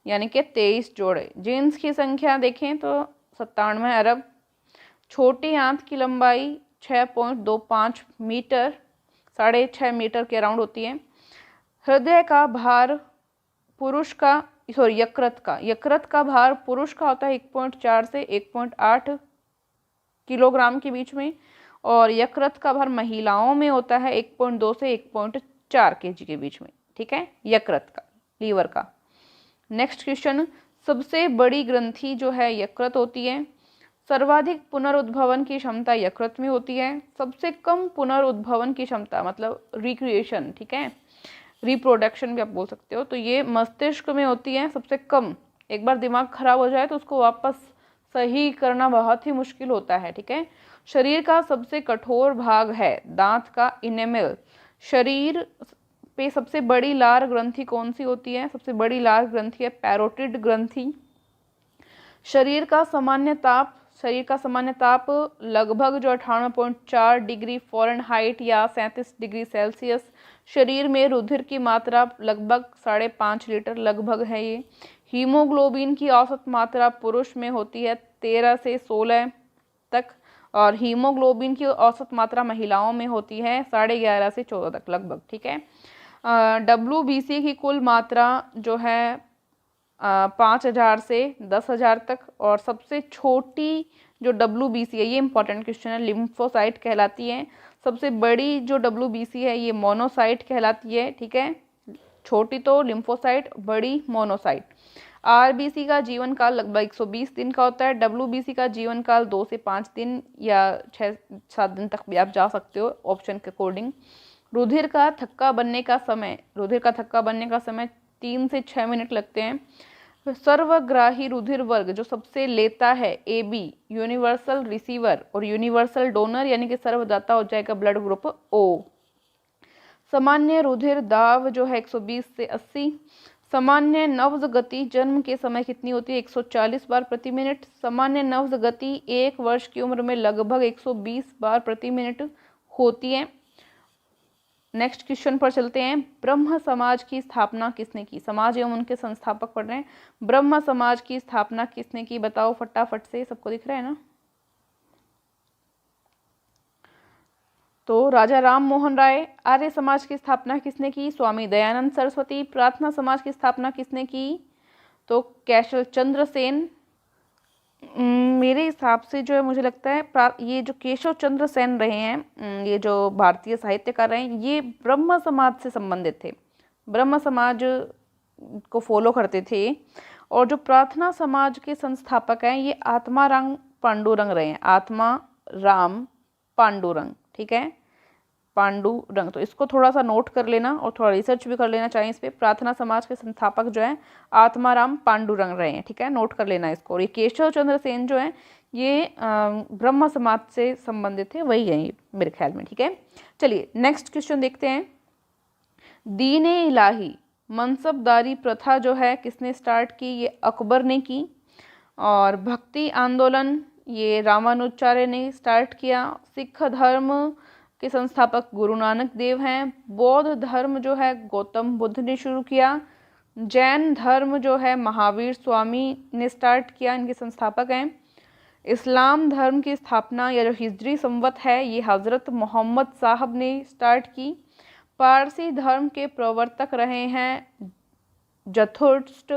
यानी कि 23 जोड़े। जीन्स की संख्या देखें तो 97 अरब। छोटी आंत की लंबाई 6.25 मीटर, 6.5 मीटर के अराउंड होती है। हृदय का भार यकृत का भार पुरुष का होता है 1.4 से 1.8 किलोग्राम के बीच में, और यकृत का भार महिलाओं में होता है 1.2 से 1.4 केजी के बीच में, ठीक है, यकृत का, लीवर का। नेक्स्ट क्वेश्चन, सबसे बड़ी ग्रंथि जो है यकृत होती है। सर्वाधिक पुनरुद्भवन की क्षमता यकृत में होती है। सबसे कम पुनरुद्भवन की क्षमता मतलब रिक्रिएशन, ठीक है, रिप्रोडक्शन भी आप बोल सकते हो, तो ये मस्तिष्क में होती है सबसे कम। एक बार दिमाग खराब हो जाए तो उसको वापस सही करना बहुत ही मुश्किल होता है, ठीक है। शरीर का सबसे कठोर भाग है दांत का इनेमल। शरीर पे सबसे बड़ी लार ग्रंथि कौन सी होती है? सबसे बड़ी लार ग्रंथि है पैरोटिड ग्रंथि। शरीर का सामान्य ताप लगभग जो 98.4 डिग्री फ़ारेनहाइट या 37 डिग्री सेल्सियस। शरीर में रुधिर की मात्रा लगभग 5.5 लीटर लगभग है ये। हीमोग्लोबिन की औसत मात्रा पुरुष में होती है 13 से 16 तक, और हीमोग्लोबिन की औसत मात्रा महिलाओं में होती है 11.5 से 14 तक लगभग, ठीक है। WBC की कुल मात्रा जो है 5,000 से 10,000 तक, और सबसे छोटी जो WBC है, ये इंपॉर्टेंट क्वेश्चन है, लिम्फोसाइट कहलाती है। सबसे बड़ी जो WBC है ये मोनोसाइट कहलाती है, ठीक है। छोटी तो लिम्फोसाइट, बड़ी मोनोसाइट। RBC का जीवन काल लगभग 120 दिन का होता है। WBC का जीवन काल 2 से 5 दिन या 6-7 दिन तक भी आप जा सकते हो ऑप्शन के अकॉर्डिंग। रुधिर का थक्का बनने का समय 3 से 6 मिनट लगते हैं। सर्वग्राही रुधिर वर्ग जो सबसे लेता है AB, यूनिवर्सल रिसीवर और यूनिवर्सल डोनर यानी कि सर्वदाता हो जाएगा ब्लड ग्रुप O। सामान्य रुधिर दाब जो है 120 से 80। सामान्य नब्ज गति जन्म के समय कितनी होती है? 140 बार प्रति मिनट। सामान्य नब्ज गति 1 वर्ष की उम्र में लगभग 120 बार प्रति मिनट होती है। नेक्स्ट क्वेश्चन पर चलते हैं। ब्रह्म समाज की स्थापना किसने की? समाज एवं उनके संस्थापक पढ़ रहे हैं। ब्रह्म समाज की स्थापना किसने की? बताओ फटाफट से, सबको दिख रहा है ना? तो राजा राम मोहन राय। आर्य समाज की स्थापना किसने की? स्वामी दयानंद सरस्वती। प्रार्थना समाज की स्थापना किसने की? तो केशव चंद्र सेन। मेरे हिसाब से जो है मुझे लगता है ये जो केशव चंद्र सेन रहे हैं, ये जो भारतीय साहित्यकार रहे हैं, ये ब्रह्म समाज से संबंधित थे, ब्रह्म समाज को फॉलो करते थे। और जो प्रार्थना समाज के संस्थापक हैं ये आत्माराम पांडुरंग रहे हैं, आत्माराम पांडुरंग, ठीक है। पांडुरंग। तो इसको थोड़ा सा नोट कर लेना और थोड़ा रिसर्च भी कर लेना चाहिए इस पे। प्रार्थना समाज के संस्थापक जो है आत्माराम पांडुरंग रहे हैं, ठीक है, नोट कर लेना इसको। और ये केशव चंद्र सेन जो है ये ब्रह्म समाज से संबंधित थे, वही है मेरे ख्याल में, ठीक है। चलिए नेक्स्ट क्वेश्चन देखते हैं। दीने इलाही मनसबदारी प्रथा जो है किसने स्टार्ट की? ये अकबर ने की। और भक्ति आंदोलन ये रामानुजाचार्य ने स्टार्ट किया। सिख धर्म के संस्थापक गुरु नानक देव हैं। बौद्ध धर्म जो है गौतम बुद्ध ने शुरू किया। जैन धर्म जो है महावीर स्वामी ने स्टार्ट किया, इनके संस्थापक हैं। इस्लाम धर्म की स्थापना या जो हिजरी संवत है ये हज़रत मोहम्मद साहब ने स्टार्ट की। पारसी धर्म के प्रवर्तक रहे हैं जथुर्ष्ट।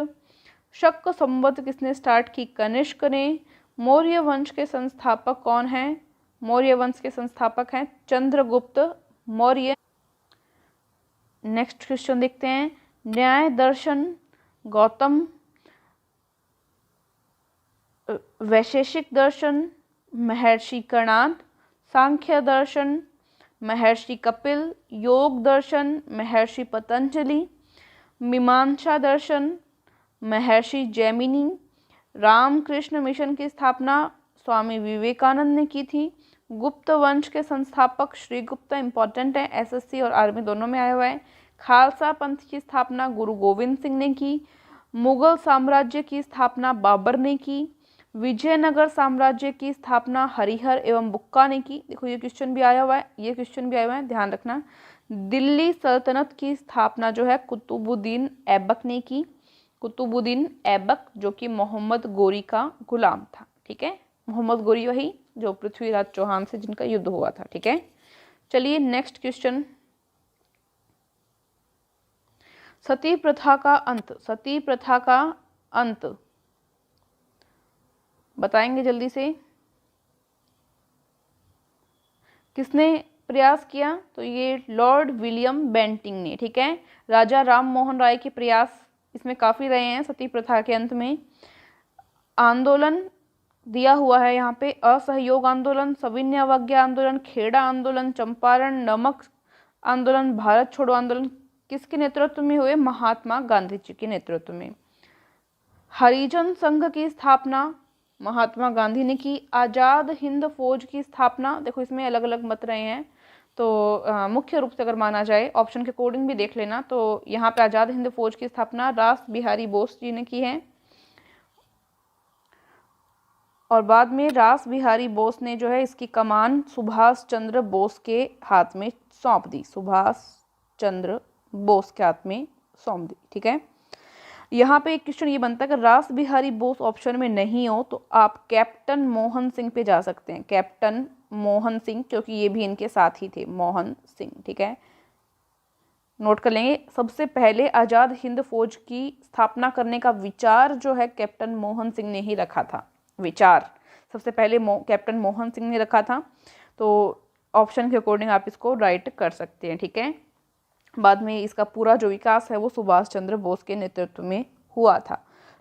शक संवत किसने स्टार्ट की? कनिष्क ने। मौर्य वंश के संस्थापक कौन हैं? मौर्य वंश के संस्थापक हैं चंद्रगुप्त मौर्य। नेक्स्ट क्वेश्चन देखते हैं। न्याय दर्शन गौतम, वैशेषिक दर्शन महर्षि कर्णाद, सांख्य दर्शन महर्षि कपिल, योग दर्शन महर्षि पतंजलि, मीमांसा दर्शन महर्षि जैमिनी। रामकृष्ण मिशन की स्थापना स्वामी विवेकानंद ने की थी। गुप्त वंश के संस्थापक श्री गुप्ता, इंपॉर्टेंट है, एसएससी और आर्मी दोनों में आया हुआ है। खालसा पंथ की स्थापना गुरु गोविंद सिंह ने की। मुगल साम्राज्य की स्थापना बाबर ने की। विजयनगर साम्राज्य की स्थापना हरिहर एवं बुक्का ने की। देखो ये क्वेश्चन भी आया हुआ है, ये क्वेश्चन भी आया हुआ है, ध्यान रखना। दिल्ली सल्तनत की स्थापना जो है कुतुबुद्दीन ऐबक ने की। कुतुबुद्दीन ऐबक जो कि मोहम्मद गोरी का गुलाम था, ठीक है। मोहम्मद गोरी वही जो पृथ्वीराज चौहान से जिनका युद्ध हुआ था, ठीक है। चलिए नेक्स्ट क्वेश्चन। सती प्रथा का अंत, सती प्रथा का अंत बताएंगे जल्दी से। किसने प्रयास किया? तो ये लॉर्ड विलियम बेंटिंग ने, ठीक है। राजा राम मोहन राय के प्रयास इसमें काफ़ी रहे हैं सती प्रथा के अंत में। आंदोलन दिया हुआ है यहाँ पे, असहयोग आंदोलन, सविनय अवज्ञा आंदोलन, खेड़ा आंदोलन, चंपारण, नमक आंदोलन, भारत छोड़ो आंदोलन किसके नेतृत्व में हुए? महात्मा गांधी जी के नेतृत्व में। हरिजन संघ की स्थापना महात्मा गांधी ने की। आज़ाद हिंद फौज की स्थापना, देखो इसमें अलग अलग मत रहे हैं, तो मुख्य रूप से अगर माना जाए ऑप्शन के अकॉर्डिंग भी देख लेना, तो यहाँ पे आज़ाद हिंद फौज की स्थापना रास बिहारी बोस जी ने की है। और बाद में रास बिहारी बोस ने जो है इसकी कमान सुभाष चंद्र बोस के हाथ में सौंप दी, सुभाष चंद्र बोस के हाथ में सौंप दी, ठीक है। यहाँ पे एक क्वेश्चन ये बनता है कि रास बिहारी बोस ऑप्शन में नहीं हो तो आप कैप्टन मोहन सिंह पे जा सकते हैं, कैप्टन मोहन सिंह, क्योंकि ये भी इनके साथ ही थे, मोहन सिंह, ठीक है, नोट कर लेंगे। सबसे पहले आज़ाद हिंद फौज की स्थापना करने का विचार जो है कैप्टन मोहन सिंह ने ही रखा था, विचार सबसे पहले कैप्टन मोहन सिंह ने रखा था, तो ऑप्शन के अकॉर्डिंग आप इसको राइट कर सकते हैं, ठीक है। बाद में इसका पूरा जो विकास है वो सुभाष चंद्र बोस के नेतृत्व में हुआ था।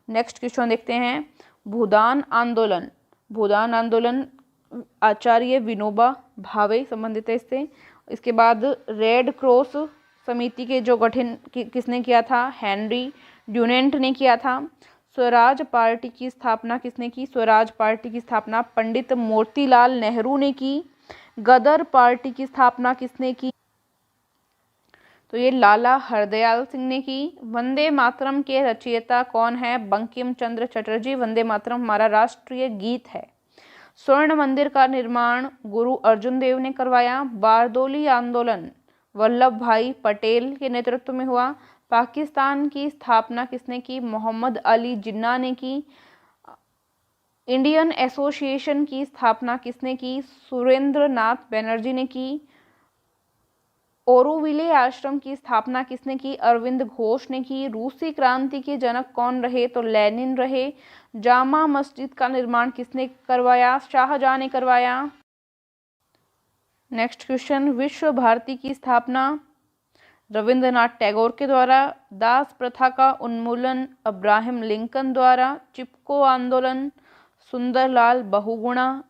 नेक्स्ट क्वेश्चन देखते हैं। भूदान आंदोलन, भूदान आंदोलन आचार्य विनोबा भावे संबंधित है इससे। इसके बाद रेड क्रॉस समिति के जो गठन किसने किया था? हेनरी ड्यूनेंट ने किया था। स्वराज पार्टी की स्थापना किसने की? स्वराज पार्टी की स्थापना पंडित मोतीलाल नेहरू ने की। गदर पार्टी की स्थापना किसने की? तो ये लाला हरदयाल सिंह ने की। वंदे मातरम के रचयिता कौन है? बंकिम चंद्र चटर्जी। वंदे मातरम हमारा राष्ट्रीय गीत है। स्वर्ण मंदिर का निर्माण गुरु अर्जुन देव ने करवाया। बारदोली आंदोलन वल्लभ भाई पटेल के नेतृत्व में हुआ। पाकिस्तान की स्थापना किसने की? मोहम्मद अली जिन्ना ने की। इंडियन एसोसिएशन की स्थापना किसने की? सुरेंद्र नाथ बनर्जी ने की। ओरोविले आश्रम की स्थापना किसने की? अरविंद घोष ने की। रूसी क्रांति के जनक कौन रहे? तो लेनिन रहे। जामा मस्जिद का निर्माण किसने करवाया? शाहजहां ने करवाया। Next question. विश्व भारती की स्थापना रविंद्रनाथ टैगोर के द्वारा। दास प्रथा का उन्मूलन अब्राहम लिंकन द्वारा। चिपको आंदोलन सुंदरलाल बहुगुणा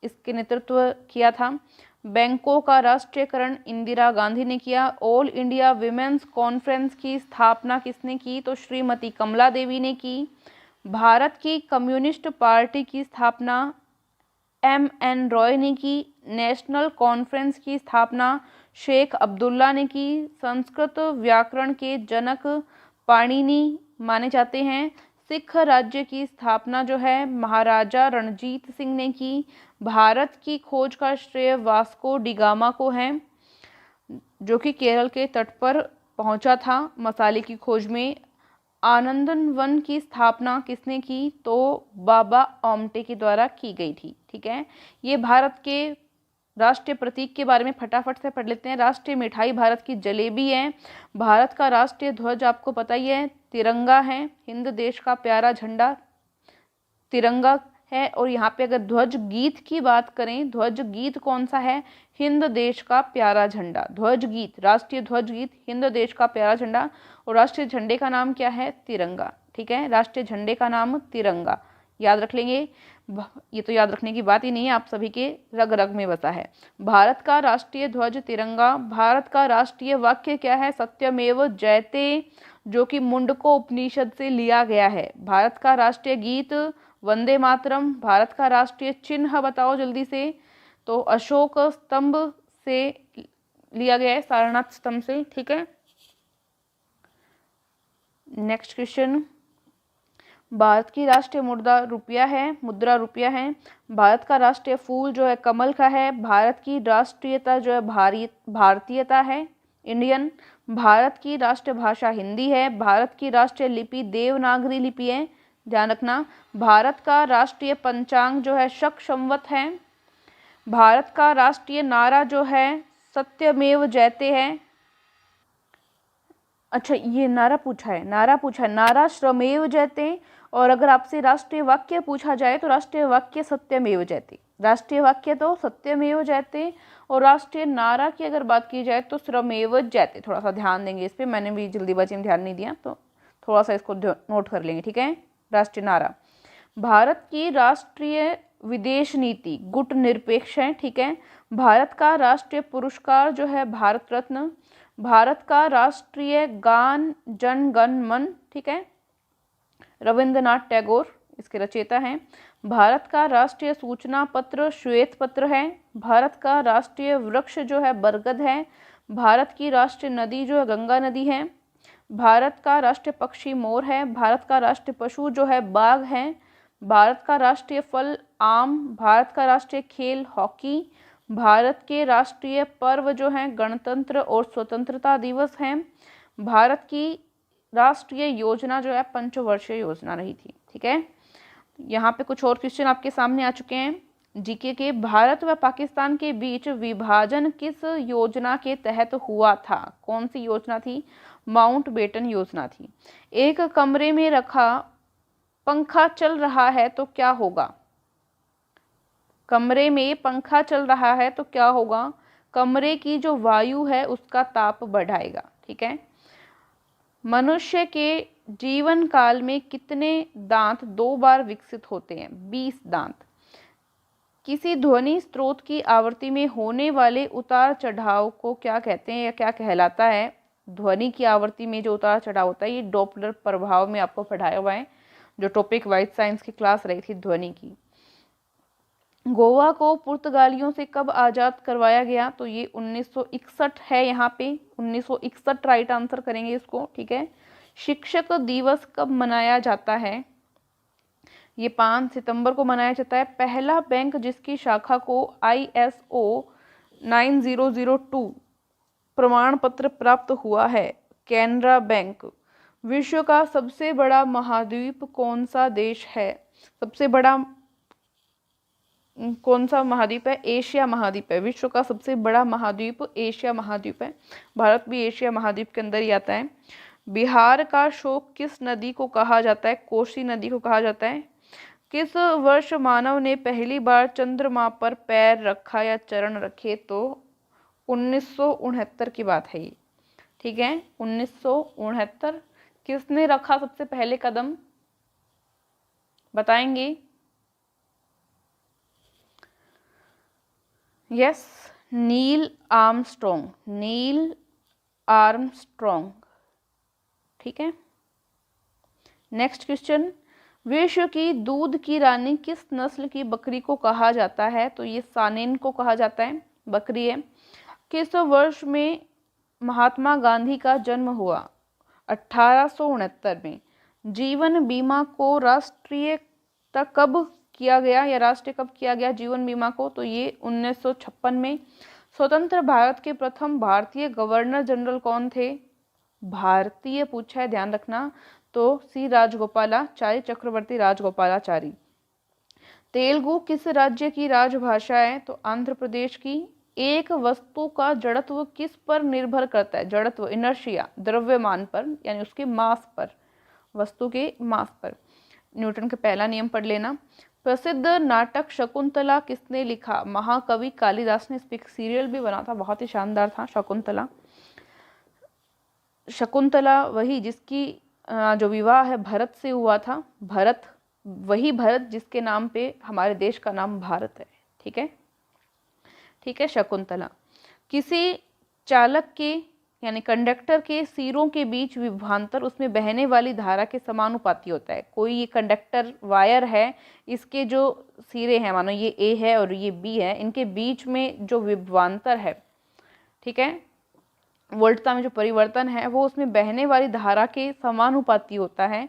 इसके नेतृत्व किया था। बैंकों का राष्ट्रीयकरण इंदिरा गांधी ने किया। ऑल इंडिया विमेंस कॉन्फ्रेंस की स्थापना किसने की? तो श्रीमती कमला देवी ने की। भारत की कम्युनिस्ट पार्टी की स्थापना एम.एन. रॉय ने की। नेशनल कॉन्फ्रेंस की स्थापना शेख अब्दुल्ला ने की। संस्कृत व्याकरण के जनक पाणिनि माने जाते हैं। सिख राज्य की स्थापना जो है महाराजा रणजीत सिंह ने की। भारत की खोज का श्रेय वास्को डी गामा को है, जो कि केरल के तट पर पहुंचा था मसाले की खोज में। आनंदन वन की स्थापना किसने की? तो बाबा आमटे के द्वारा की गई थी। ठीक है, ये भारत के राष्ट्रीय प्रतीक के बारे में फटाफट से पढ़ लेते हैं। राष्ट्रीय मिठाई भारत की जलेबी है। भारत का राष्ट्रीय ध्वज आपको पता ही है तिरंगा है। हिंद देश का प्यारा झंडा तिरंगा है। और यहाँ पे अगर ध्वज गीत की बात करें, ध्वज गीत कौन सा है? हिंद देश का प्यारा झंडा। ध्वज गीत, राष्ट्रीय ध्वज गीत हिंद देश का प्यारा झंडा। और राष्ट्रीय झंडे का नाम क्या है? तिरंगा। ठीक है, राष्ट्रीय झंडे का नाम तिरंगा, याद रख लेंगे। ये तो याद रखने की बात ही नहीं है, आप सभी के रग रग में बसा है। भारत का राष्ट्रीय ध्वज तिरंगा। भारत का राष्ट्रीय वाक्य क्या है? सत्यमेव जयते, जो कि मुंडको उपनिषद से लिया गया है। भारत का राष्ट्रीय गीत वंदे मातरम। भारत का राष्ट्रीय चिन्ह बताओ जल्दी से, तो अशोक स्तंभ से लिया गया है, सारनाथ स्तंभ से। ठीक है, नेक्स्ट क्वेश्चन। भारत की राष्ट्रीय मुद्रा रुपया है। भारत का राष्ट्रीय फूल जो है कमल का है। भारत की राष्ट्रीयता जो है भारतीयता है, इंडियन। भारत की राष्ट्रीय भाषा हिंदी है। भारत की राष्ट्रीय लिपि देवनागरी लिपि है, ध्यान रखना। भारत का राष्ट्रीय पंचांग जो है शक संवत है। भारत का राष्ट्रीय नारा जो है सत्यमेव जयते है। अच्छा, ये नारा पूछा है, नारा श्रमेव जयते। और अगर आपसे राष्ट्रीय वाक्य पूछा जाए तो राष्ट्रीय वाक्य सत्यमेव जयते। राष्ट्रीय वाक्य तो सत्यमेव जयते, और राष्ट्रीय नारा की अगर बात की जाए तो श्रमेव जयते। थोड़ा सा ध्यान देंगे इस पे, मैंने भी जल्दीबाजी में ध्यान नहीं दिया, तो थोड़ा सा इसको नोट कर लेंगे। ठीक है, राष्ट्रीय नारा। भारत की राष्ट्रीय विदेश नीति गुट निरपेक्ष है। ठीक है, भारत का राष्ट्रीय पुरस्कार जो है भारत रत्न। भारत का राष्ट्रीय गान जन गण मन। ठीक है, रविंद्रनाथ टैगोर इसके रचयिता हैं। भारत का राष्ट्रीय सूचना पत्र श्वेत पत्र है। भारत का राष्ट्रीय वृक्ष जो है बरगद है। भारत की राष्ट्रीय नदी जो है गंगा नदी है। भारत का राष्ट्रीय पक्षी मोर है। भारत का राष्ट्रीय पशु जो है बाघ है। भारत का राष्ट्रीय फल आम। भारत का राष्ट्रीय खेल हॉकी। भारत के राष्ट्रीय पर्व जो हैं गणतंत्र और स्वतंत्रता दिवस हैं। भारत की राष्ट्रीय योजना जो है पंचवर्षीय योजना रही थी। ठीक है, यहाँ पे कुछ और क्वेश्चन आपके सामने आ चुके हैं जीके के। भारत व पाकिस्तान के बीच विभाजन किस योजना के तहत हुआ था? कौन सी योजना थी? माउंटबेटन योजना थी। एक कमरे में रखा पंखा चल रहा है तो क्या होगा? कमरे में पंखा चल रहा है तो क्या होगा? कमरे की जो वायु है उसका ताप बढ़ाएगा। ठीक है, मनुष्य के जीवन काल में कितने दांत 2 बार विकसित होते हैं? 20 दांत। किसी ध्वनि स्रोत की आवृत्ति में होने वाले उतार चढ़ाव को क्या कहते हैं या क्या कहलाता है? ध्वनि की आवृत्ति में जो उतार चढ़ाव होता है, ये डॉपलर प्रभाव में आपको पढ़ाया हुआ है, जो टॉपिक वाइज साइंस की क्लास रही थी ध्वनि की। गोवा को पुर्तगालियों से कब आज़ाद करवाया गया? तो ये 1961 है, यहाँ पे 1961 राइट आंसर करेंगे इसको। ठीक है, शिक्षक दिवस कब मनाया जाता है? ये 5 सितंबर को मनाया जाता है। पहला बैंक जिसकी शाखा को ISO 9002 प्रमाण पत्र प्राप्त हुआ है, कैनरा बैंक। विश्व का सबसे बड़ा महाद्वीप कौन सा देश है? सबसे बड़ा कौन सा महाद्वीप है? एशिया महाद्वीप है। विश्व का सबसे बड़ा महाद्वीप एशिया महाद्वीप है। भारत भी एशिया महाद्वीप के अंदर ही आता है। बिहार का शोक किस नदी को कहा जाता है? कोसी नदी को कहा जाता है। किस वर्ष मानव ने पहली बार चंद्रमा पर पैर रखा या चरण रखे? तो 1969 की बात है ये। ठीक है, 1969। किसने रखा सबसे पहले कदम? बताएंगे? Yes, Neil Armstrong, Neil Armstrong. ठीक है। नेक्स्ट क्वेश्चन, विश्व की दूध की रानी किस नस्ल की बकरी को कहा जाता है? तो ये सानेन को कहा जाता है, बकरी है। किस वर्ष में महात्मा गांधी का जन्म हुआ? 1869 में। जीवन बीमा को राष्ट्रीयता कब किया गया, या राष्ट्रीय कब किया गया जीवन बीमा को? तो ये 1956 में। स्वतंत्र भारत के प्रथम भारतीय गवर्नर जनरल कौन थे? भारतीय पूछा है, ध्यान रखना। तो सी राजगोपालाचारी, चक्रवर्ती राजगोपालाचारी। तेलुगु किस राज्य की राजभाषा है? तो आंध्र प्रदेश की। एक वस्तु का जड़त्व किस पर निर्भर करता है? जड़त्व, इनर्शिया, द्रव्यमान पर, यानी उसके मास पर, वस्तु के मास पर। न्यूटन का पहला नियम पढ़ लेना। प्रसिद्ध नाटक शकुंतला किसने लिखा? महाकवि कालिदास ने। इस पर सीरियल भी बना था, बहुत ही शानदार था शकुंतला। शकुंतला वही जिसकी जो विवाह है भरत से हुआ था। भरत, वही भरत जिसके नाम पे हमारे देश का नाम भारत है। ठीक है, ठीक है। शकुंतला। किसी चालक के यानी कंडक्टर के सिरों के बीच विभवांतर उसमें बहने वाली धारा के समानुपाती होता है। कोई ये कंडक्टर वायर है, इसके जो सिरे हैं, मानो ये ए है और ये बी है, इनके बीच में जो विभवांतर है, ठीक है, वोल्टता में जो परिवर्तन है वो उसमें बहने वाली धारा के समानुपाती होता है।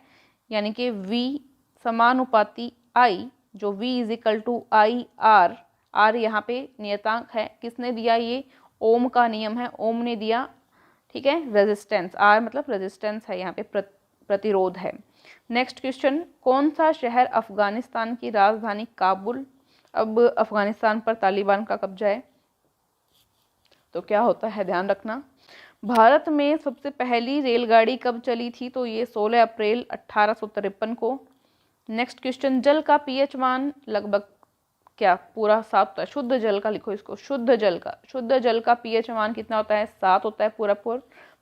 यानी कि V समानुपाती I, जो V is equal to I R. R यहाँ पे नियतांक है, किसने दिया? ये ओम का नियम है, ओम ने दिया। ठीक है, रेजिस्टेंस, आर मतलब रेजिस्टेंस है, यहाँ पे प्रतिरोध है। नेक्स्ट क्वेश्चन, कौन सा शहर अफगानिस्तान की राजधानी काबुल? अब अफगानिस्तान पर तालिबान का कब्जा है, तो क्या होता है, ध्यान रखना। भारत में सबसे पहली रेलगाड़ी कब चली थी? तो ये 16 अप्रैल 1853 को। नेक्स्ट क्वेश्चन, जल का पीएच मान लगभग क्या पूरा 7 होता है? शुद्ध जल का लिखो इसको, शुद्ध जल का पीएच मान कितना होता है? 7 होता है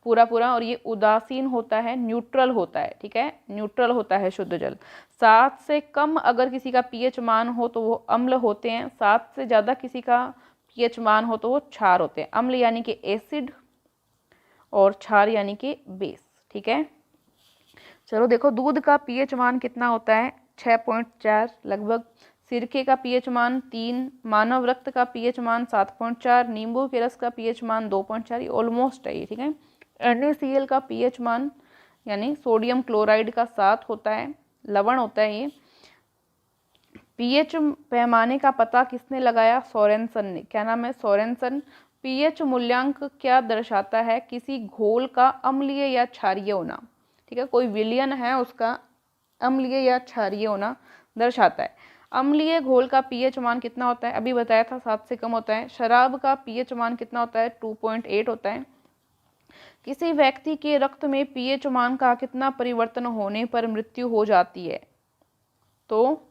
पूरा। और ये उदासीन होता है, न्यूट्रल होता है। ठीक है, न्यूट्रल होता है शुद्ध जल। 7 से कम अगर किसी का पीएच मान हो तो वो अम्ल होते हैं। 7 से ज़्यादा किसी का पीएच मान हो तो वो क्षार होते हैं। अम्ल यानी कि एसिड और क्षार यानी कि बेस। ठीक है, चलो देखो, दूध का पीएच मान कितना होता है? 6.4 लगभग। सिरके का पीएच मान 3, मानव रक्त का पीएच मान 7.4, नींबू के रस का पीएच मान 2.4, ये ऑलमोस्ट है ये। ठीक है, NaCl का पीएच मान यानी सोडियम क्लोराइड का 7 होता है, लवण होता है ये। पीएच पैमाने का पता किसने लगाया? सोरेनसन ने। क्या नाम है? सोरेनसन। पीएच मूल्यांक क्या दर्शाता है? किसी घोल का अम्लीय या क्षारीय होना। ठीक है, कोई विलयन है उसका अम्लीय या क्षारीय होना दर्शाता है। अम्लीय घोल का पीएच मान कितना होता है? अभी बताया था 7 से कम होता है। शराब का पीएच मान कितना होता है? 2.8 होता है। किसी व्यक्ति के रक्त में पीएच मान का कितना परिवर्तन होने पर मृत्यु हो जाती है? तो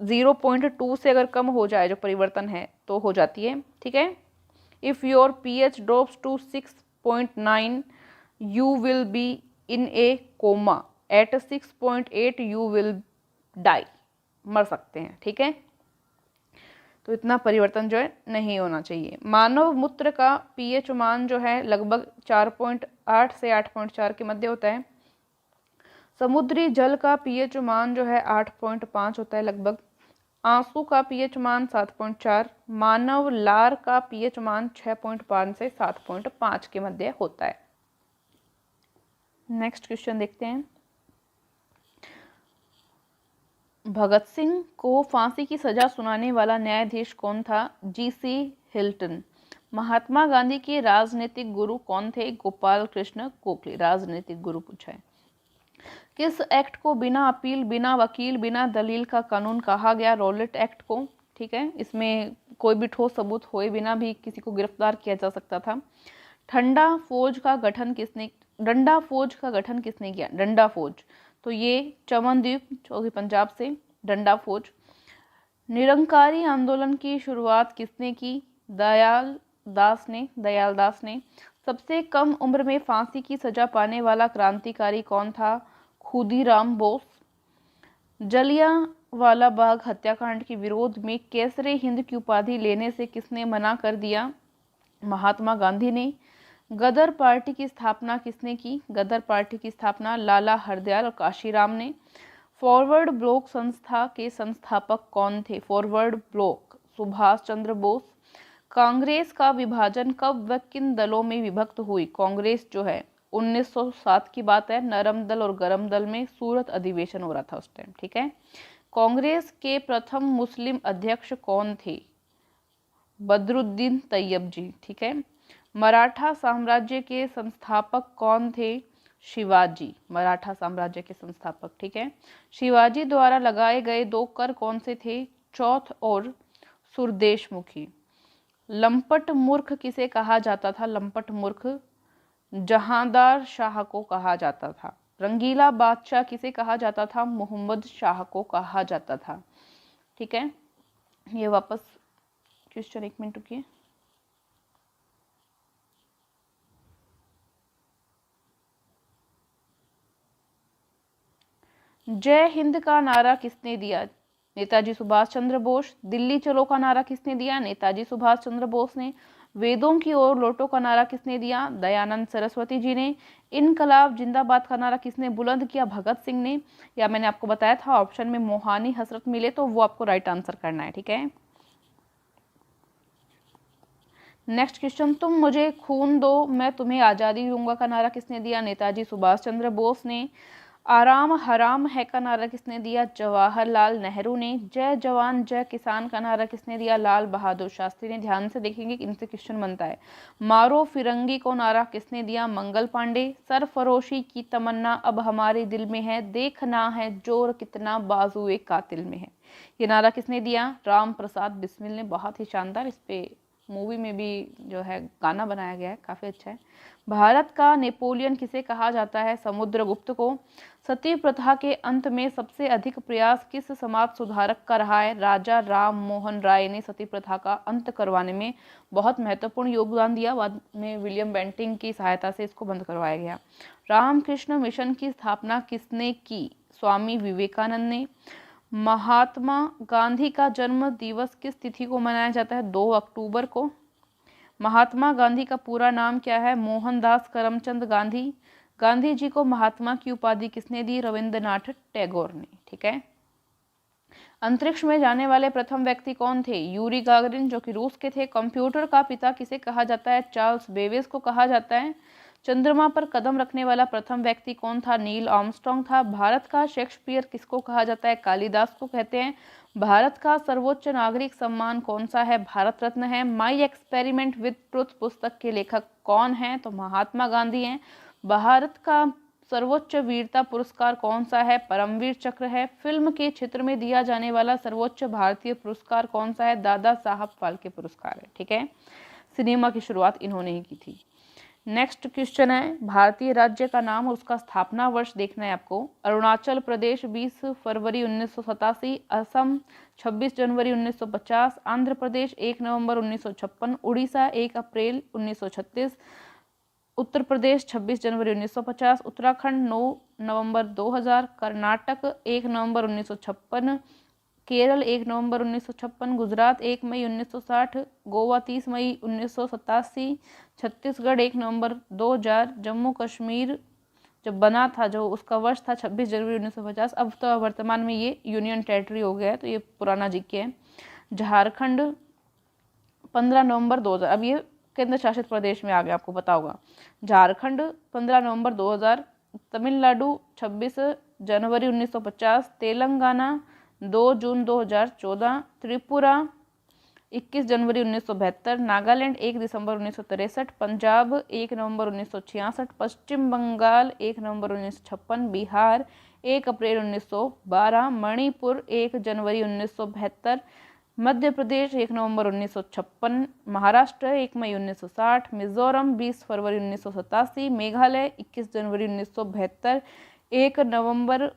0.2 से अगर कम हो जाए जो परिवर्तन है तो हो जाती है। ठीक है, if your pH drops to 6.9 you will be in a coma, at 6.8 you will die, मर सकते हैं। ठीक है, तो इतना परिवर्तन जो है नहीं होना चाहिए। मानव मूत्र का पीएच मान जो है लगभग 4.8 से 8.4 के मध्य होता है। समुद्री जल का पीएच मान जो है 8.5 होता है लगभग। आंसू का पीएच मान 7.4, मानव लार का पीएच मान 6.5 से 7.5 के मध्य होता है। नेक्स्ट क्वेश्चन देखते हैं। भगत सिंह को फांसी की सजा सुनाने वाला न्यायाधीश कौन था? G.C. हिल्टन। महात्मा गांधी के राजनीतिक गुरु कौन थे? गोपाल कृष्ण गोखले। राजनीतिक गुरु पूछा है। किस एक्ट को बिना अपील, बिना वकील, बिना दलील का कानून कहा गया? रॉलेट एक्ट को। ठीक है, इसमें कोई भी ठोस सबूत होए बिना भी किसी को गिरफ्तार किया जा सकता था। डंडा फौज का गठन किसने किया? डंडा फौज, तो ये चमनदीप जो कि पंजाब से, डंडा फौज। निरंकारी आंदोलन की शुरुआत किसने की? दयाल दास ने। सबसे कम उम्र में फांसी की सजा पाने वाला क्रांतिकारी कौन था? खुदीराम बोस। वाला बाग हत्याकांड के विरोध में केसरे हिंद की उपाधि लेने से किसने मना कर दिया? महात्मा गांधी ने। गदर पार्टी की स्थापना किसने की? गदर पार्टी की स्थापना लाला हरदयाल और काशीराम ने। फॉरवर्ड ब्लॉक संस्था के संस्थापक कौन थे? Forward block Subhash Chandra Bose. कांग्रेस का विभाजन कब व किन दलों में विभक्त हुई? कांग्रेस जो है 1907 की बात है, नरम दल और गरम दल में सूरत अधिवेशन हो रहा था उस टाइम, ठीक है। कांग्रेस के प्रथम मुस्लिम अध्यक्ष कौन थे? बदरुद्दीन तैयब जी, ठीक है। मराठा साम्राज्य के संस्थापक कौन थे? शिवाजी, मराठा साम्राज्य के संस्थापक, ठीक है। शिवाजी द्वारा लगाए गए 2 कर कौन से थे? चौथ और सुरदेशमुखी। लंपट मूर्ख किसे कहा जाता था? लंपट मूर्ख जहांदार शाह को कहा जाता था। रंगीला बादशाह किसे कहा जाता था? मोहम्मद शाह को कहा जाता था, ठीक है। ये वापस क्वेश्चन, 1 मिनट रुकिए। जय हिंद का नारा किसने दिया? नेताजी सुभाष चंद्र बोस। दिल्ली चलो का नारा किसने दिया? नेताजी सुभाष चंद्र बोस ने। वेदों की ओर लौटो का नारा किसने दिया? दयानंद सरस्वती जी ने। इनकलाब जिंदाबाद का नारा किसने बुलंद किया? भगत सिंह ने। या मैंने आपको बताया था ऑप्शन में मोहानी हसरत मिले, तो वो आपको राइट आंसर करना है, ठीक है। नेक्स्ट क्वेश्चन, तुम मुझे खून दो मैं तुम्हें आज़ादी दूंगा का नारा किसने दिया? नेताजी सुभाष चंद्र बोस ने। आराम हराम है का नारा किसने दिया? जवाहरलाल नेहरू ने। जय जवान जय किसान का नारा किसने दिया? लाल बहादुर शास्त्री ने। ध्यान से देखेंगे कि इनसे क्वेश्चन बनता है। मारो फिरंगी को नारा किसने दिया? मंगल पांडे। सरफरोशी की तमन्ना अब हमारे दिल में है, देखना है जोर कितना बाजुए कातिल में है। ये नारा किसने दिया? राम प्रसाद बिस्मिल ने। बहुत ही शानदार, इस पे मूवी में भी जो है गाना बनाया गया है, काफ़ी अच्छा है। भारत का नेपोलियन किसे कहा जाता है? समुद्रगुप्त को। सती प्रथा के अंत में सबसे अधिक प्रयास किस समाज सुधारक का रहा है? राजा राम मोहन राय ने सती प्रथा का अंत करवाने में बहुत महत्वपूर्ण योगदान दिया। बाद में विलियम बेंटिंग की सहायता से इसको बंद करवाया गया। रामकृष्ण मिशन की स्थापना किसने की? स्वामी विवेकानंद ने। महात्मा गांधी का जन्म दिवस किस तिथि को मनाया जाता है? 2 अक्टूबर को। महात्मा गांधी का पूरा नाम क्या है? मोहनदास करमचंद गांधी। गांधी जी को महात्मा की उपाधि किसने दी? रविंद्रनाथ टैगोर ने, ठीक है। अंतरिक्ष में जाने वाले प्रथम व्यक्ति कौन थे? यूरी गागरिन, जो कि रूस के थे। कंप्यूटर का पिता किसे कहा जाता है? चार्ल्स बेबेज को कहा जाता है। चंद्रमा पर कदम रखने वाला प्रथम व्यक्ति कौन था? नील आर्मस्ट्रॉन्ग था। भारत का शेक्सपियर किसको कहा जाता है? कालिदास को कहते हैं। भारत का सर्वोच्च नागरिक सम्मान कौन सा है? भारत रत्न है। माई एक्सपेरिमेंट विद ट्रुथ पुस्तक के लेखक कौन है? तो महात्मा गांधी हैं। भारत का सर्वोच्च वीरता पुरस्कार कौन सा है? परमवीर चक्र है। फिल्म के क्षेत्र में दिया जाने वाला सर्वोच्च भारतीय पुरस्कार कौन सा है? दादा साहब फाल्के पुरस्कार है, ठीक है। सिनेमा की शुरुआत इन्होंने ही की थी। नेक्स्ट क्वेश्चन है, भारतीय राज्य का नाम और उसका स्थापना वर्ष देखना है आपको। अरुणाचल प्रदेश 20 फरवरी 1987, असम 26 जनवरी 1950, आंध्र प्रदेश 1 नवंबर 1956, उड़ीसा 1 अप्रैल 1936, उत्तर प्रदेश 26 जनवरी 1950, उत्तराखंड 9 नवंबर 2000, कर्नाटक 1 नवंबर 1956, केरल 1 नवंबर 1956, गुजरात 1 मई 1960, गोवा 30 मई 1987, छत्तीसगढ़ 1 नवंबर 2000, जम्मू कश्मीर जब बना था जो उसका वर्ष था 26 जनवरी 1950। अब तो वर्तमान में ये यूनियन टेरिटरी हो गया है, तो ये पुराना जीके है। झारखंड 15 नवंबर 2000, अब ये केंद्र शासित प्रदेश में आ गया, आपको पता होगा। झारखंड 15 नवंबर 2000, तमिलनाडु 26 जनवरी 1950, तेलंगाना 2 जून 2014, त्रिपुरा 21 जनवरी 1972, नागालैंड 1 दिसंबर 1963, पंजाब 1 नवंबर 1966, पश्चिम बंगाल 1 नवंबर 1956, बिहार 1 अप्रैल 1912, मणिपुर 1 जनवरी 1972, मध्य प्रदेश 1 नवंबर 1956, महाराष्ट्र 1 मई 1960, मिजोरम 20 फरवरी 1987, मेघालय 21 जनवरी 1972, 1 नवंबर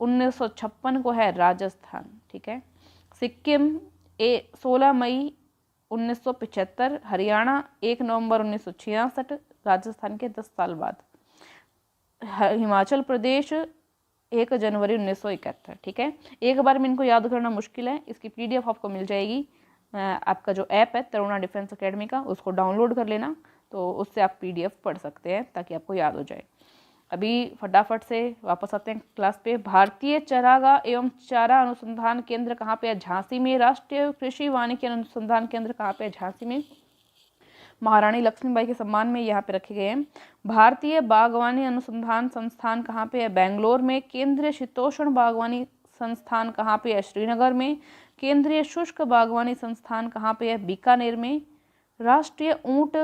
1956 को है राजस्थान, ठीक है। सिक्किम 16 मई 1975, हरियाणा 1 नवंबर 1966, राजस्थान के 10 साल बाद। हिमाचल प्रदेश 1 जनवरी 1971। ठीक है, एक बार में इनको याद करना मुश्किल है। इसकी PDF आपको मिल जाएगी। आपका जो ऐप है तरुणा डिफेंस एकेडमी का, उसको डाउनलोड कर लेना, तो उससे आप PDF पढ़ सकते हैं ताकि आपको याद हो जाए। अभी फटाफट से वापस आते हैं क्लास पे। भारतीय चरागाह एवं चारा अनुसंधान केंद्र कहाँ पे है? झांसी में। राष्ट्रीय कृषि वानिकी अनुसंधान केंद्र कहाँ पे है? झांसी में। महारानी लक्ष्मीबाई के सम्मान में यहाँ पे रखे गए हैं। भारतीय बागवानी अनुसंधान संस्थान कहाँ पे है? बेंगलोर में। केंद्रीय शीतोष्ण बागवानी संस्थान कहाँ पे है? श्रीनगर में। केंद्रीय शुष्क बागवानी संस्थान कहाँ पे है? बीकानेर में। राष्ट्रीय ऊंट